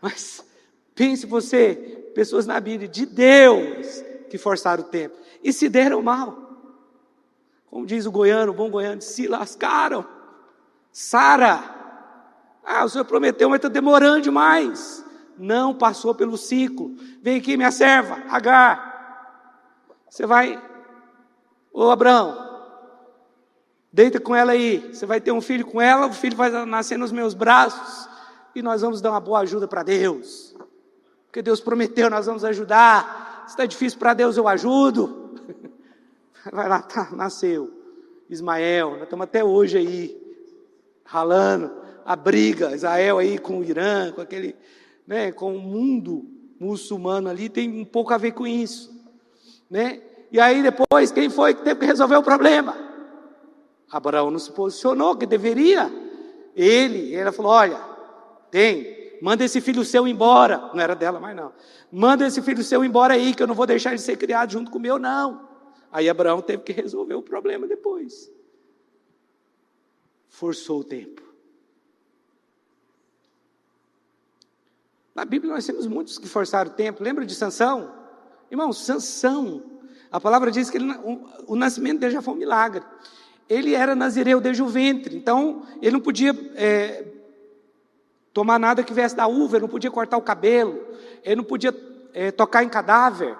Mas pense você, pessoas na Bíblia de Deus que forçaram o tempo e se deram mal. Como diz o goiano, o bom goiano, se lascaram. Sara, o Senhor prometeu, mas está demorando demais. Não passou pelo ciclo. Vem aqui, minha serva, Agar. Você vai, ô Abraão, deita com ela aí. Você vai ter um filho com ela, o filho vai nascer nos meus braços. E nós vamos dar uma boa ajuda para Deus. Porque Deus prometeu, nós vamos ajudar. Se está difícil para Deus, eu ajudo. Vai lá, nasceu Ismael. Nós estamos até hoje aí, ralando a briga, Israel aí com o Irã, com aquele, né, com o mundo muçulmano ali, tem um pouco a ver com isso, né? E aí depois, quem foi que teve que resolver o problema? Abraão não se posicionou, que deveria. Ela falou, olha, manda esse filho seu embora, não era dela mais não, manda esse filho seu embora aí, que eu não vou deixar ele ser criado junto com o meu não. Aí Abraão teve que resolver o problema depois. Forçou o tempo. Na Bíblia nós temos muitos que forçaram o tempo. Lembra de Sansão? Irmão, Sansão, a palavra diz que o nascimento dele já foi um milagre. Ele era nazireu desde o ventre, então ele não podia tomar nada que viesse da uva, ele não podia cortar o cabelo, ele não podia tocar em cadáver.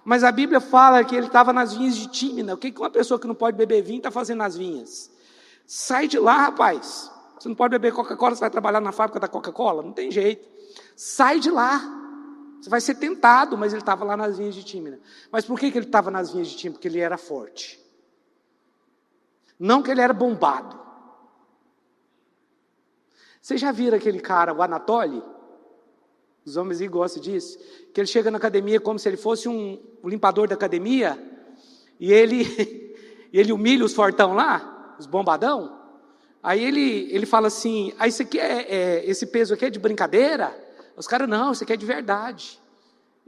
Mas a Bíblia fala que ele estava nas vinhas de Tímina. O que uma pessoa que não pode beber vinho está fazendo nas vinhas? Sai de lá, rapaz. Você não pode beber Coca-Cola, você vai trabalhar na fábrica da Coca-Cola? Não tem jeito. Sai de lá. Você vai ser tentado, mas ele estava lá nas vinhas de Tímina. Mas por que ele estava nas vinhas de Tímina? Porque ele era forte. Não que ele era bombado. Vocês já viram aquele cara, o Anatoly? Os homens aí gostam disso. Que ele chega na academia como se ele fosse um limpador da academia. E ele humilha os fortão lá, os bombadão. Aí ele fala assim, isso aqui esse peso aqui é de brincadeira? Os caras, não, isso aqui é de verdade.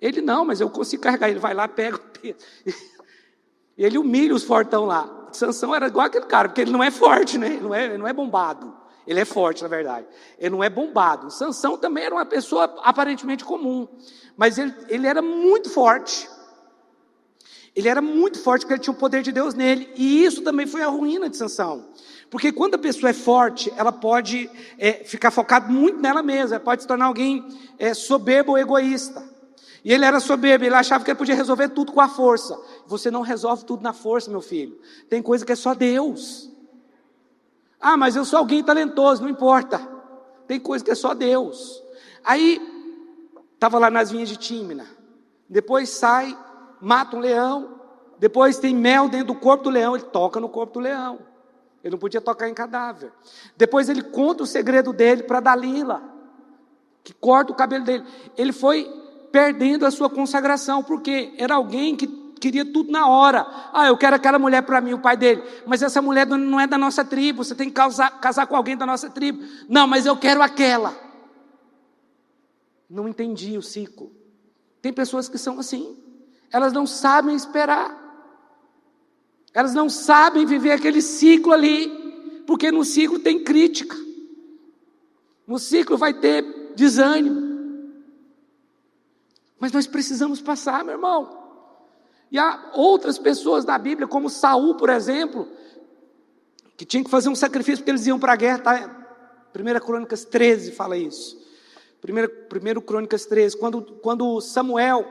Ele, não, mas eu consigo carregar. Ele vai lá, pega o peso. E ele humilha os fortão lá. Sansão era igual aquele cara, porque ele não é forte, né? Ele não é bombado. Ele é forte, na verdade. Ele não é bombado. Sansão também era uma pessoa aparentemente comum. Mas ele era muito forte. Ele era muito forte porque ele tinha o poder de Deus nele. E isso também foi a ruína de Sansão. Porque quando a pessoa é forte, ela pode ficar focada muito nela mesma. Ela pode se tornar alguém soberbo ou egoísta. E ele era soberbo, ele achava que ele podia resolver tudo com a força. Você não resolve tudo na força, meu filho. Tem coisa que é só Deus. Mas eu sou alguém talentoso, não importa. Tem coisa que é só Deus. Aí, estava lá nas vinhas de Tímina. Depois sai, mata um leão. Depois tem mel dentro do corpo do leão. Ele toca no corpo do leão. Ele não podia tocar em cadáver. Depois ele conta o segredo dele para Dalila, que corta o cabelo dele. Ele foi perdendo a sua consagração, porque era alguém que queria tudo na hora. Eu quero aquela mulher para mim, o pai dele. Mas essa mulher não é da nossa tribo, você tem que casar com alguém da nossa tribo. Não, mas eu quero aquela. Não entendi o ciclo. Tem pessoas que são assim. Elas não sabem esperar. Elas não sabem viver aquele ciclo ali, porque no ciclo tem crítica. No ciclo vai ter desânimo. Mas nós precisamos passar, meu irmão. E há outras pessoas na Bíblia, como Saul, por exemplo, que tinha que fazer um sacrifício porque eles iam para a guerra. Tá? 1 Crônicas 13 fala isso. 1 Crônicas 13, quando Samuel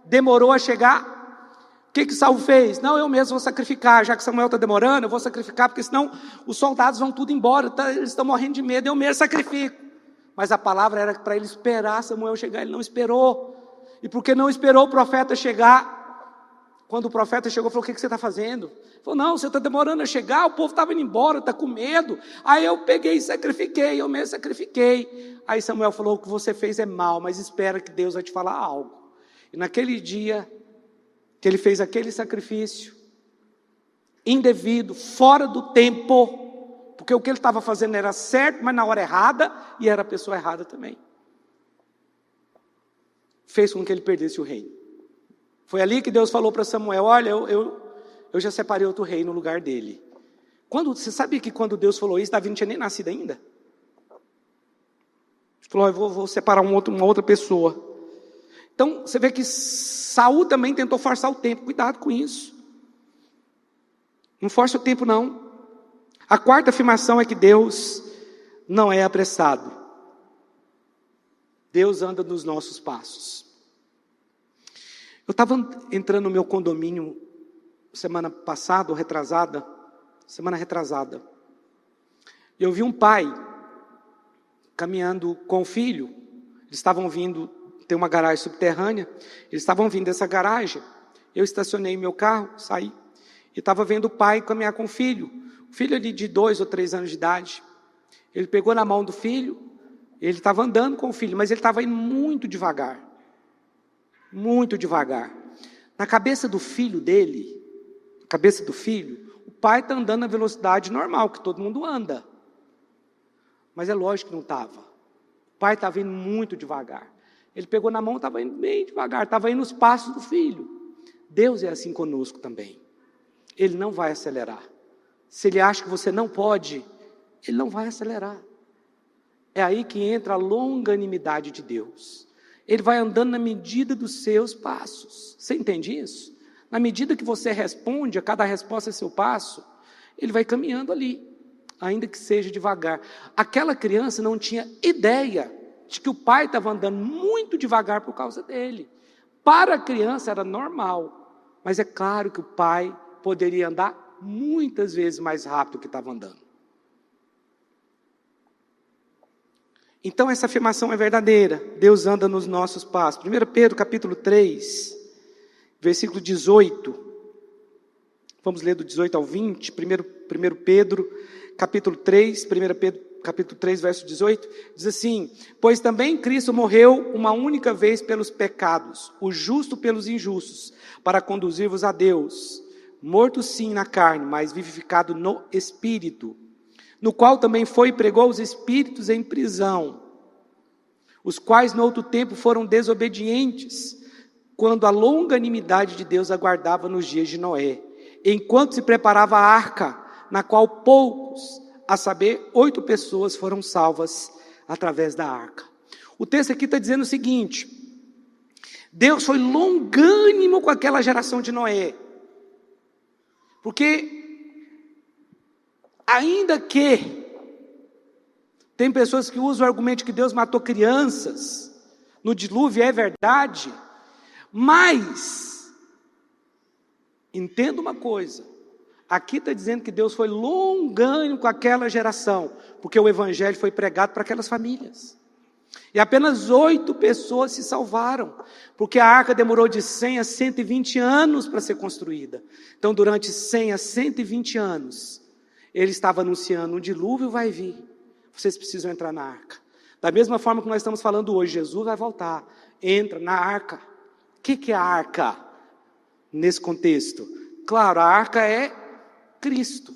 demorou a chegar, que Saul fez? Não, eu mesmo vou sacrificar, já que Samuel está demorando, eu vou sacrificar, porque senão os soldados vão tudo embora, eles estão morrendo de medo, eu mesmo sacrifico. Mas a palavra era para ele esperar Samuel chegar, ele não esperou. E porque não esperou o profeta chegar, quando o profeta chegou, falou: o que você está fazendo? Ele falou: não, você está demorando a chegar, o povo estava indo embora, está com medo. Aí eu peguei e sacrifiquei, eu mesmo sacrifiquei. Aí Samuel falou: o que você fez é mal, mas espera que Deus vai te falar algo. E naquele dia, que ele fez aquele sacrifício, indevido, fora do tempo, porque o que ele estava fazendo era certo, mas na hora errada, e era a pessoa errada também, fez com que ele perdesse o reino. Foi ali que Deus falou para Samuel: olha, eu já separei outro rei no lugar dele. Você sabia que quando Deus falou isso, Davi não tinha nem nascido ainda? Ele falou: eu vou separar uma outra pessoa. Então, você vê que Saul também tentou forçar o tempo. Cuidado com isso. Não força o tempo, não. A quarta afirmação é que Deus não é apressado. Deus anda nos nossos passos. Eu estava entrando no meu condomínio semana passada, ou retrasada, semana retrasada. E eu vi um pai caminhando com o filho. Eles estavam vindo, tem uma garagem subterrânea, eles estavam vindo dessa garagem. Eu estacionei meu carro, saí, e estava vendo o pai caminhar com o filho ali de 2 ou 3 anos de idade. Ele pegou na mão do filho, ele estava andando com o filho, mas ele estava indo muito devagar. Muito devagar. Na cabeça do filho dele, o pai está andando na velocidade normal, que todo mundo anda. Mas é lógico que não estava. O pai estava indo muito devagar. Ele pegou na mão, estava indo bem devagar, estava indo nos passos do filho. Deus é assim conosco também. Ele não vai acelerar. Se ele acha que você não pode, ele não vai acelerar. É aí que entra a longanimidade de Deus. Ele vai andando na medida dos seus passos. Você entende isso? Na medida que você responde, a cada resposta é seu passo, ele vai caminhando ali, ainda que seja devagar. Aquela criança não tinha ideia de que o pai estava andando muito devagar por causa dele. Para a criança era normal, mas é claro que o pai poderia andar muitas vezes mais rápido que estava andando. Então essa afirmação é verdadeira. Deus anda nos nossos passos. 1 Pedro capítulo 3, versículo 18. Vamos ler do 18 ao 20. 1 Pedro capítulo 3, 1 Pedro capítulo 3, verso 18. Diz assim: pois também Cristo morreu uma única vez pelos pecados, o justo pelos injustos, para conduzir-vos a Deus. Morto sim na carne, mas vivificado no Espírito, no qual também foi e pregou os espíritos em prisão, os quais no outro tempo foram desobedientes, quando a longanimidade de Deus aguardava nos dias de Noé, enquanto se preparava a arca, na qual poucos, a saber, 8 pessoas foram salvas através da arca. O texto aqui está dizendo o seguinte: Deus foi longânimo com aquela geração de Noé, porque ainda que tem pessoas que usam o argumento de que Deus matou crianças no dilúvio, é verdade, mas entenda uma coisa, aqui está dizendo que Deus foi longânimo com aquela geração, porque o evangelho foi pregado para aquelas famílias, e apenas 8 pessoas se salvaram, porque a arca demorou de 100 a 120 anos para ser construída. Então durante 100 a 120 anos, ele estava anunciando: um dilúvio vai vir, vocês precisam entrar na arca. Da mesma forma que nós estamos falando hoje, Jesus vai voltar, entra na arca. O que é a arca nesse contexto? Claro, a arca é Cristo,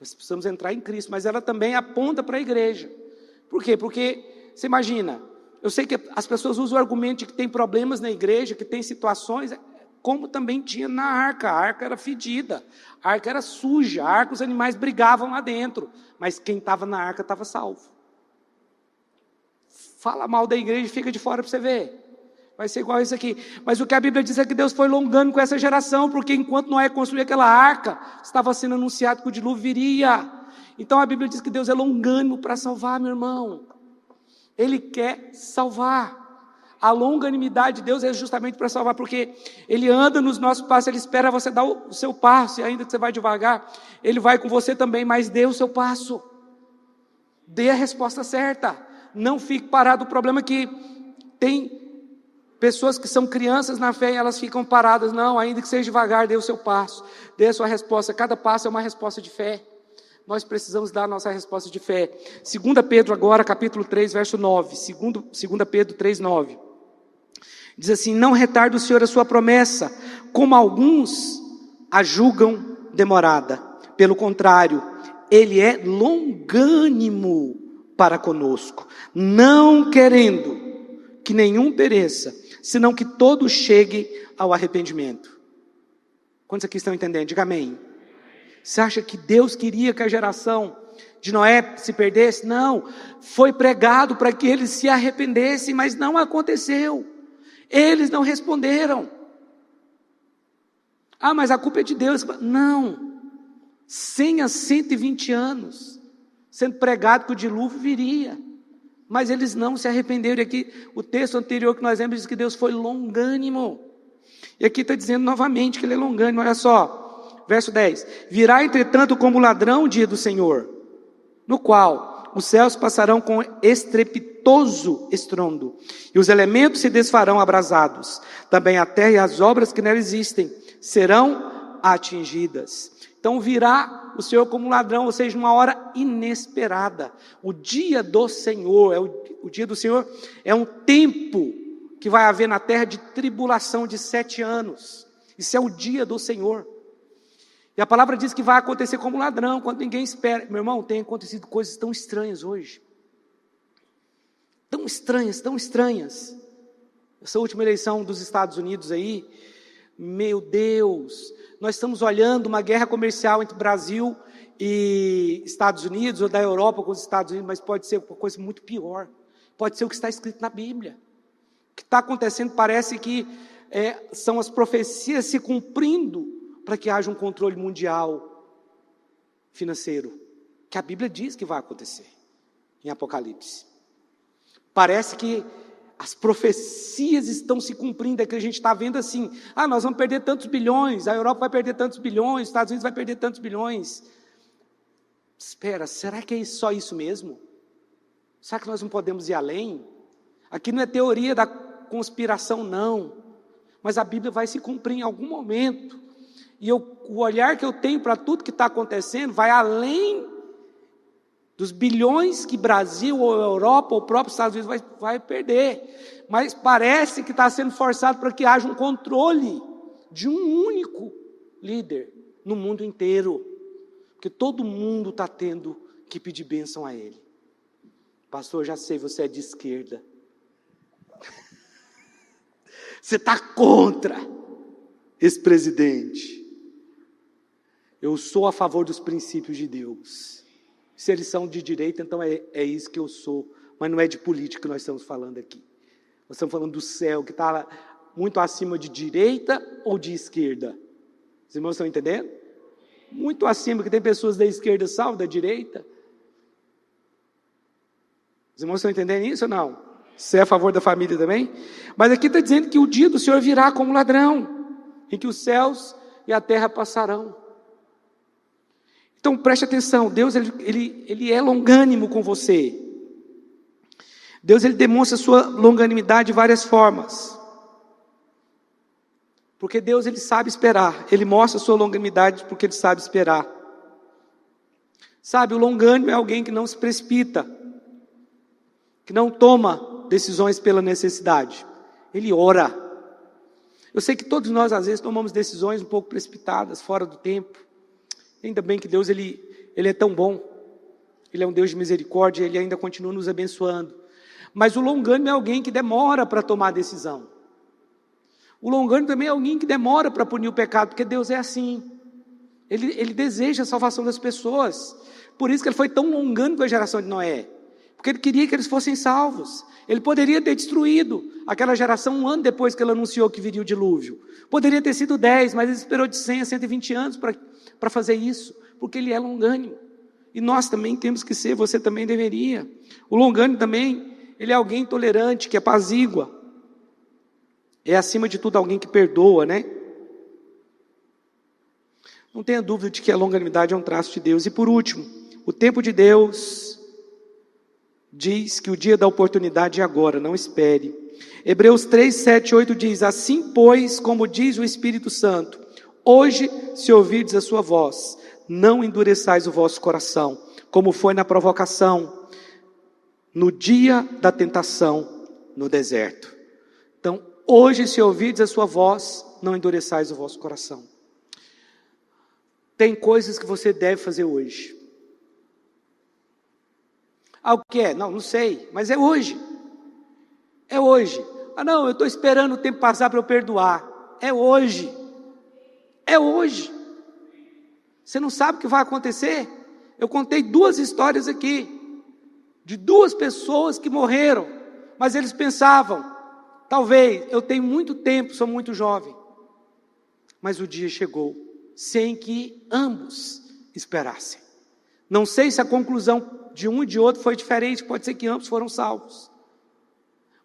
nós precisamos entrar em Cristo, mas ela também aponta para a igreja. Por quê? Porque, você imagina, eu sei que as pessoas usam o argumento de que tem problemas na igreja, que tem situações, como também tinha na arca. A arca era fedida, a arca era suja, a arca os animais brigavam lá dentro, mas quem estava na arca estava salvo. Fala mal da igreja e fica de fora para você ver, vai ser igual isso aqui. Mas o que a Bíblia diz é que Deus foi longânimo com essa geração, porque enquanto Noé construía aquela arca, estava sendo anunciado que o dilúvio viria. Então a Bíblia diz que Deus é longânimo para salvar, meu irmão. Ele quer salvar. A longanimidade de Deus é justamente para salvar, porque Ele anda nos nossos passos, Ele espera você dar o seu passo, e ainda que você vai devagar, Ele vai com você também, mas dê o seu passo. Dê a resposta certa. Não fique parado. O problema é que tem pessoas que são crianças na fé e elas ficam paradas. Não, ainda que seja devagar, dê o seu passo. Dê a sua resposta. Cada passo é uma resposta de fé. Nós precisamos dar a nossa resposta de fé. 2 Pedro agora, capítulo 3, verso 9. 2 Pedro 3, 9. Diz assim: não retarde o Senhor a sua promessa, como alguns a julgam demorada. Pelo contrário, Ele é longânimo para conosco, não querendo que nenhum pereça, senão que todos cheguem ao arrependimento. Quantos aqui estão entendendo? Diga amém. Você acha que Deus queria que a geração de Noé se perdesse? Não, foi pregado para que eles se arrependessem, mas não aconteceu. Eles não responderam. Ah, mas a culpa é de Deus. Não, 100 a 120 anos sendo pregado que o dilúvio viria, mas eles não se arrependeram. E aqui o texto anterior que nós lemos diz que Deus foi longânimo, e aqui está dizendo novamente que Ele é longânimo. Olha só, verso 10: virá entretanto como ladrão o dia do Senhor, no qual os céus passarão com estrepitoso estrondo, e os elementos se desfarão abrasados, também a terra e as obras que nela existem serão atingidas. Então virá o Senhor como ladrão, ou seja, uma hora inesperada. O dia do Senhor, o dia do Senhor é um tempo que vai haver na terra de tribulação de 7 anos. Isso é o dia do Senhor. E a palavra diz que vai acontecer como ladrão, quando ninguém espera. Meu irmão, tem acontecido coisas tão estranhas hoje. Tão estranhas, tão estranhas. Essa última eleição dos Estados Unidos aí, meu Deus, nós estamos olhando uma guerra comercial entre Brasil e Estados Unidos, ou da Europa com os Estados Unidos, mas pode ser uma coisa muito pior. Pode ser o que está escrito na Bíblia. O que está acontecendo parece que são as profecias se cumprindo para que haja um controle mundial financeiro, que a Bíblia diz que vai acontecer em Apocalipse. Parece que as profecias estão se cumprindo, é que a gente está vendo assim: nós vamos perder tantos bilhões, a Europa vai perder tantos bilhões, os Estados Unidos vai perder tantos bilhões. Espera, será que é só isso mesmo? Será que nós não podemos ir além? Aqui não é teoria da conspiração, não, mas a Bíblia vai se cumprir em algum momento. E o olhar que eu tenho para tudo que está acontecendo vai além dos bilhões que Brasil, ou Europa, ou o próprio Estados Unidos vai perder. Mas parece que está sendo forçado para que haja um controle de um único líder no mundo inteiro. Porque todo mundo está tendo que pedir bênção a ele. Pastor, já sei, você é de esquerda. Você está contra esse presidente. Eu sou a favor dos princípios de Deus. Se eles são de direita, então é isso que eu sou. Mas não é de política que nós estamos falando aqui. Nós estamos falando do céu, que está muito acima de direita ou de esquerda. Os irmãos estão entendendo? Muito acima, que tem pessoas da esquerda salvas, da direita. Os irmãos estão entendendo isso ou não? Você é a favor da família também? Mas aqui está dizendo que o dia do Senhor virá como ladrão, em que os céus e a terra passarão. Então preste atenção, Deus ele é longânimo com você. Deus ele demonstra sua longanimidade de várias formas. Porque Deus ele sabe esperar, Ele mostra sua longanimidade porque Ele sabe esperar. Sabe, o longânimo é alguém que não se precipita, que não toma decisões pela necessidade. Ele ora. Eu sei que todos nós às vezes tomamos decisões um pouco precipitadas, fora do tempo. Ainda bem que Deus ele é tão bom. Ele é um Deus de misericórdia, Ele ainda continua nos abençoando. Mas o longânimo é alguém que demora para tomar a decisão. O longânimo também é alguém que demora para punir o pecado, porque Deus é assim. Ele deseja a salvação das pessoas. Por isso que Ele foi tão longânimo com a geração de Noé. Porque Ele queria que eles fossem salvos. Ele poderia ter destruído aquela geração um ano depois que Ele anunciou que viria o dilúvio. Poderia ter sido 10, mas Ele esperou de 100 a 120 anos para fazer isso. Porque Ele é longânimo. E nós também temos que ser, você também deveria. O longânimo também, ele é alguém tolerante, que apazigua. É acima de tudo alguém que perdoa, né? Não tenha dúvida de que a longanimidade é um traço de Deus. E por último, o tempo de Deus diz que o dia da oportunidade é agora, não espere. Hebreus 3, 7, 8 diz: assim, pois, como diz o Espírito Santo, hoje, se ouvirdes a sua voz, não endureçais o vosso coração, como foi na provocação, no dia da tentação, no deserto. Então, hoje, se ouvirdes a sua voz, não endureçais o vosso coração. Tem coisas que você deve fazer hoje. O que é? Não sei, mas é hoje. É hoje. Não, eu estou esperando o tempo passar para eu perdoar. É hoje. É hoje. Você não sabe o que vai acontecer? Eu contei 2 histórias aqui, de 2 pessoas que morreram, mas eles pensavam, talvez, eu tenho muito tempo, sou muito jovem. Mas o dia chegou, sem que ambos esperassem. Não sei se a conclusão de um e de outro foi diferente, pode ser que ambos foram salvos.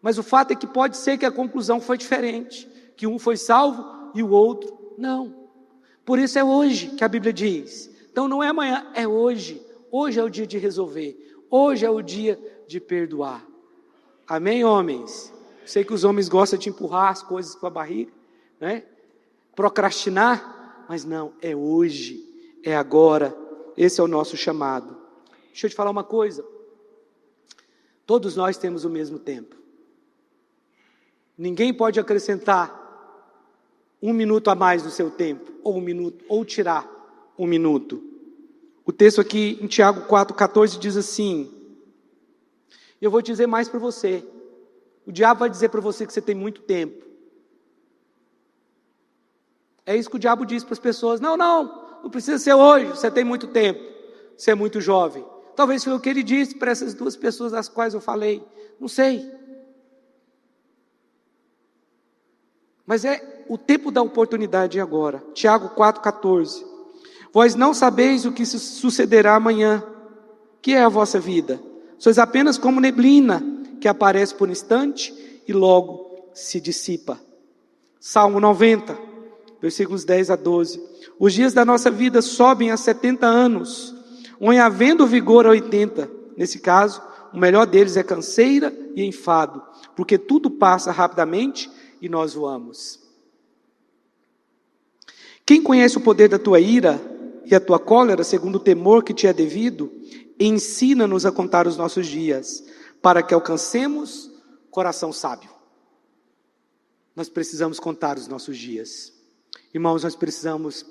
Mas o fato é que pode ser que a conclusão foi diferente, que um foi salvo e o outro não. Por isso é hoje que a Bíblia diz. Então não é amanhã, é hoje. Hoje é o dia de resolver. Hoje é o dia de perdoar. Amém, homens? Sei que os homens gostam de empurrar as coisas com a barriga, né? Procrastinar, mas não, é hoje, é agora. Esse é o nosso chamado. Deixa eu te falar uma coisa. Todos nós temos o mesmo tempo. Ninguém pode acrescentar 1 minuto a mais no seu tempo, ou 1 minuto, ou tirar 1 minuto. O texto aqui em Tiago 4,14 diz assim, eu vou dizer mais para você, o diabo vai dizer para você que você tem muito tempo. É isso que o diabo diz para as pessoas, não precisa ser hoje, você tem muito tempo, você é muito jovem. Talvez foi o que ele disse para essas 2 pessoas das quais eu falei, não sei. Mas é o tempo da oportunidade agora. Tiago 4,14. Vós não sabeis o que sucederá amanhã. Que é a vossa vida? Sois apenas como neblina, que aparece por um instante e logo se dissipa. Salmo 90, versículos 10 a 12. Os dias da nossa vida sobem a 70 anos, ou em havendo vigor a 80. Nesse caso, o melhor deles é canseira e enfado, porque tudo passa rapidamente e nós voamos. Quem conhece o poder da tua ira e a tua cólera, segundo o temor que te é devido, ensina-nos a contar os nossos dias, para que alcancemos coração sábio. Nós precisamos contar os nossos dias. Irmãos, nós precisamos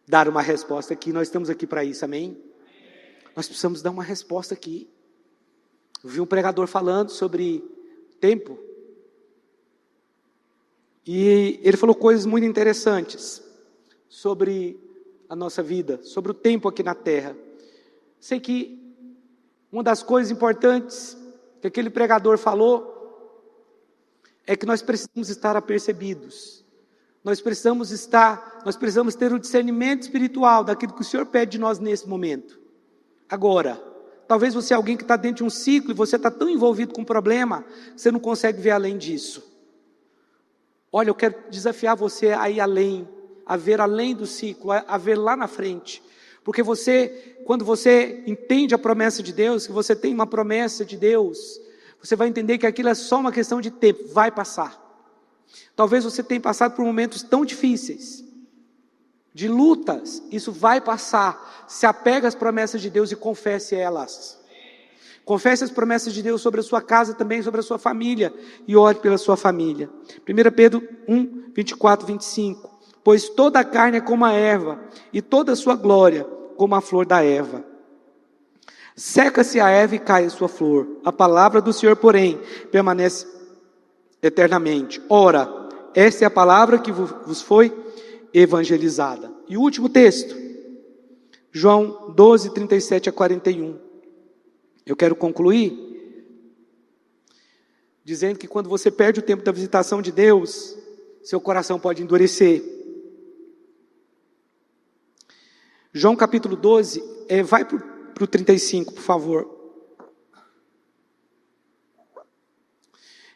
dar uma resposta aqui, nós estamos aqui para isso, amém? Nós precisamos dar uma resposta aqui. Eu vi um pregador falando sobre tempo, e ele falou coisas muito interessantes sobre a nossa vida, sobre o tempo aqui na terra. Sei que uma das coisas importantes que aquele pregador falou é que nós precisamos estar apercebidos. Nós precisamos ter o discernimento espiritual daquilo que o Senhor pede de nós nesse momento. Agora, talvez você é alguém que está dentro de um ciclo e você está tão envolvido com um problema que você não consegue ver além disso. Olha, eu quero desafiar você a ir além, a ver além do ciclo, a ver lá na frente. Porque quando você entende a promessa de Deus, que você tem uma promessa de Deus, você vai entender que aquilo é só uma questão de tempo, vai passar. Talvez você tenha passado por momentos tão difíceis, de lutas, isso vai passar. Se apega às promessas de Deus e confesse elas. Confesse as promessas de Deus sobre a sua casa, também sobre a sua família, e ore pela sua família. 1 Pedro 1, 24, 25. Pois toda a carne é como a erva, e toda a sua glória como a flor da erva. Seca-se a erva e cai a sua flor. A palavra do Senhor, porém, permanece eternamente. Ora, esta é a palavra que vos foi evangelizada. E o último texto, João 12, 37 a 41. Eu quero concluir dizendo que quando você perde o tempo da visitação de Deus, seu coração pode endurecer. João capítulo 12, vai para o 35, por favor.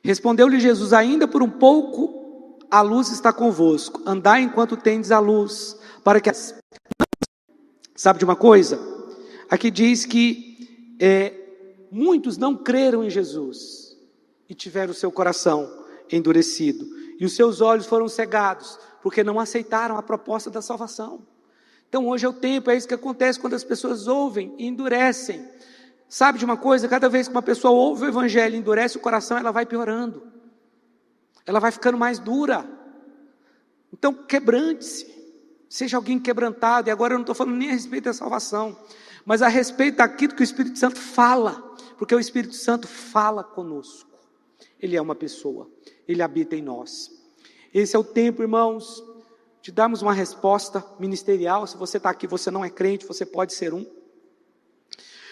Respondeu-lhe Jesus: ainda por um pouco a luz está convosco, andai enquanto tendes a luz, para que... Sabe de uma coisa? Aqui diz que muitos não creram em Jesus, e tiveram o seu coração endurecido, e os seus olhos foram cegados, porque não aceitaram a proposta da salvação. Então hoje é o tempo, é isso que acontece quando as pessoas ouvem e endurecem. Sabe de uma coisa? Cada vez que uma pessoa ouve o evangelho e endurece o coração, ela vai piorando, ela vai ficando mais dura. Então quebrante-se, seja alguém quebrantado. E agora eu não estou falando nem a respeito da salvação, mas a respeito daquilo que o Espírito Santo fala, porque o Espírito Santo fala conosco. Ele é uma pessoa, ele habita em nós. Esse é o tempo, irmãos, de darmos uma resposta ministerial. Se você está aqui, você não é crente, você pode ser um.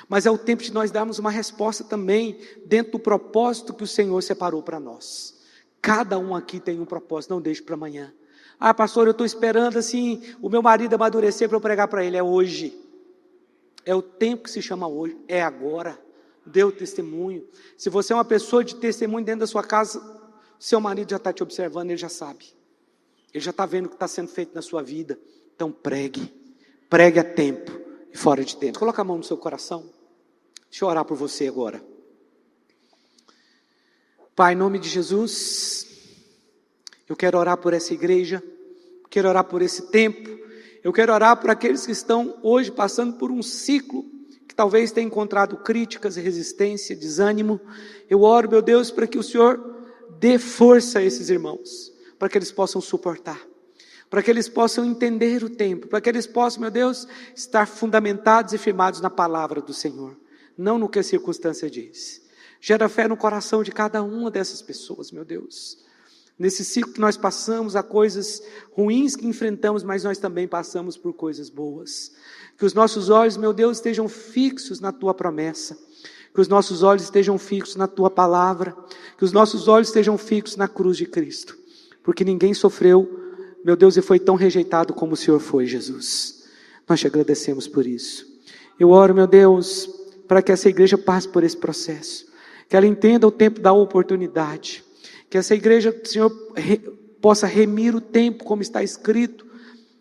Mas é o tempo de nós darmos uma resposta também, dentro do propósito que o Senhor separou para nós. Cada um aqui tem um propósito, não deixe para amanhã. Ah, pastor, eu estou esperando assim, o meu marido amadurecer para eu pregar para ele. É hoje. É o tempo que se chama hoje, é agora. Dê o testemunho. Se você é uma pessoa de testemunho dentro da sua casa, seu marido já está te observando, ele já sabe. Ele já está vendo o que está sendo feito na sua vida. Então pregue. Pregue a tempo e fora de tempo. Coloca a mão no seu coração. Deixa eu orar por você agora. Pai, em nome de Jesus, eu quero orar por essa igreja, quero orar por esse tempo, eu quero orar por aqueles que estão hoje passando por um ciclo, que talvez tenham encontrado críticas, resistência, desânimo. Eu oro, meu Deus, para que o Senhor dê força a esses irmãos, para que eles possam suportar, para que eles possam entender o tempo, para que eles possam, meu Deus, estar fundamentados e firmados na palavra do Senhor, não no que a circunstância diz. Gera fé no coração de cada uma dessas pessoas, meu Deus. Nesse ciclo que nós passamos, há coisas ruins que enfrentamos, mas nós também passamos por coisas boas. Que os nossos olhos, meu Deus, estejam fixos na Tua promessa. Que os nossos olhos estejam fixos na Tua palavra. Que os nossos olhos estejam fixos na cruz de Cristo. Porque ninguém sofreu, meu Deus, e foi tão rejeitado como o Senhor foi, Jesus. Nós te agradecemos por isso. Eu oro, meu Deus, para que essa igreja passe por esse processo. Que ela entenda o tempo da oportunidade. Que essa igreja, Senhor, possa remir o tempo, como está escrito,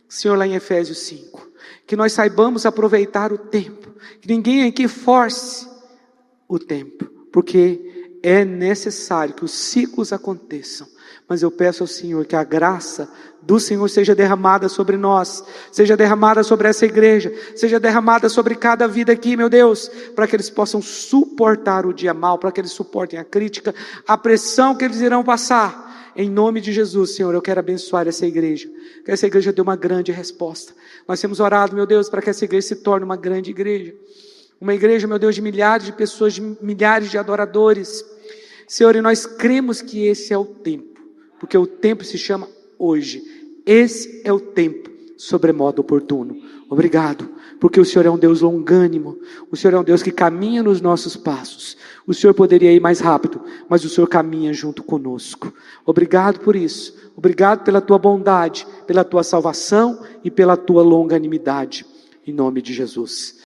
Senhor, lá em Efésios 5. Que nós saibamos aproveitar o tempo. Que ninguém aqui force o tempo. Porque é necessário que os ciclos aconteçam. Mas eu peço ao Senhor que a graça do Senhor seja derramada sobre nós, seja derramada sobre essa igreja, seja derramada sobre cada vida aqui, meu Deus, para que eles possam suportar o dia mau, para que eles suportem a crítica, a pressão que eles irão passar. Em nome de Jesus, Senhor, eu quero abençoar essa igreja, que essa igreja dê uma grande resposta. Nós temos orado, meu Deus, para que essa igreja se torne uma grande igreja, uma igreja, meu Deus, de milhares de pessoas, de milhares de adoradores. Senhor, e nós cremos que esse é o tempo, porque o tempo se chama hoje. Esse é o tempo sobremodo oportuno. Obrigado, porque o Senhor é um Deus longânimo, o Senhor é um Deus que caminha nos nossos passos. O Senhor poderia ir mais rápido, mas o Senhor caminha junto conosco. Obrigado por isso, obrigado pela tua bondade, pela tua salvação e pela tua longanimidade, em nome de Jesus.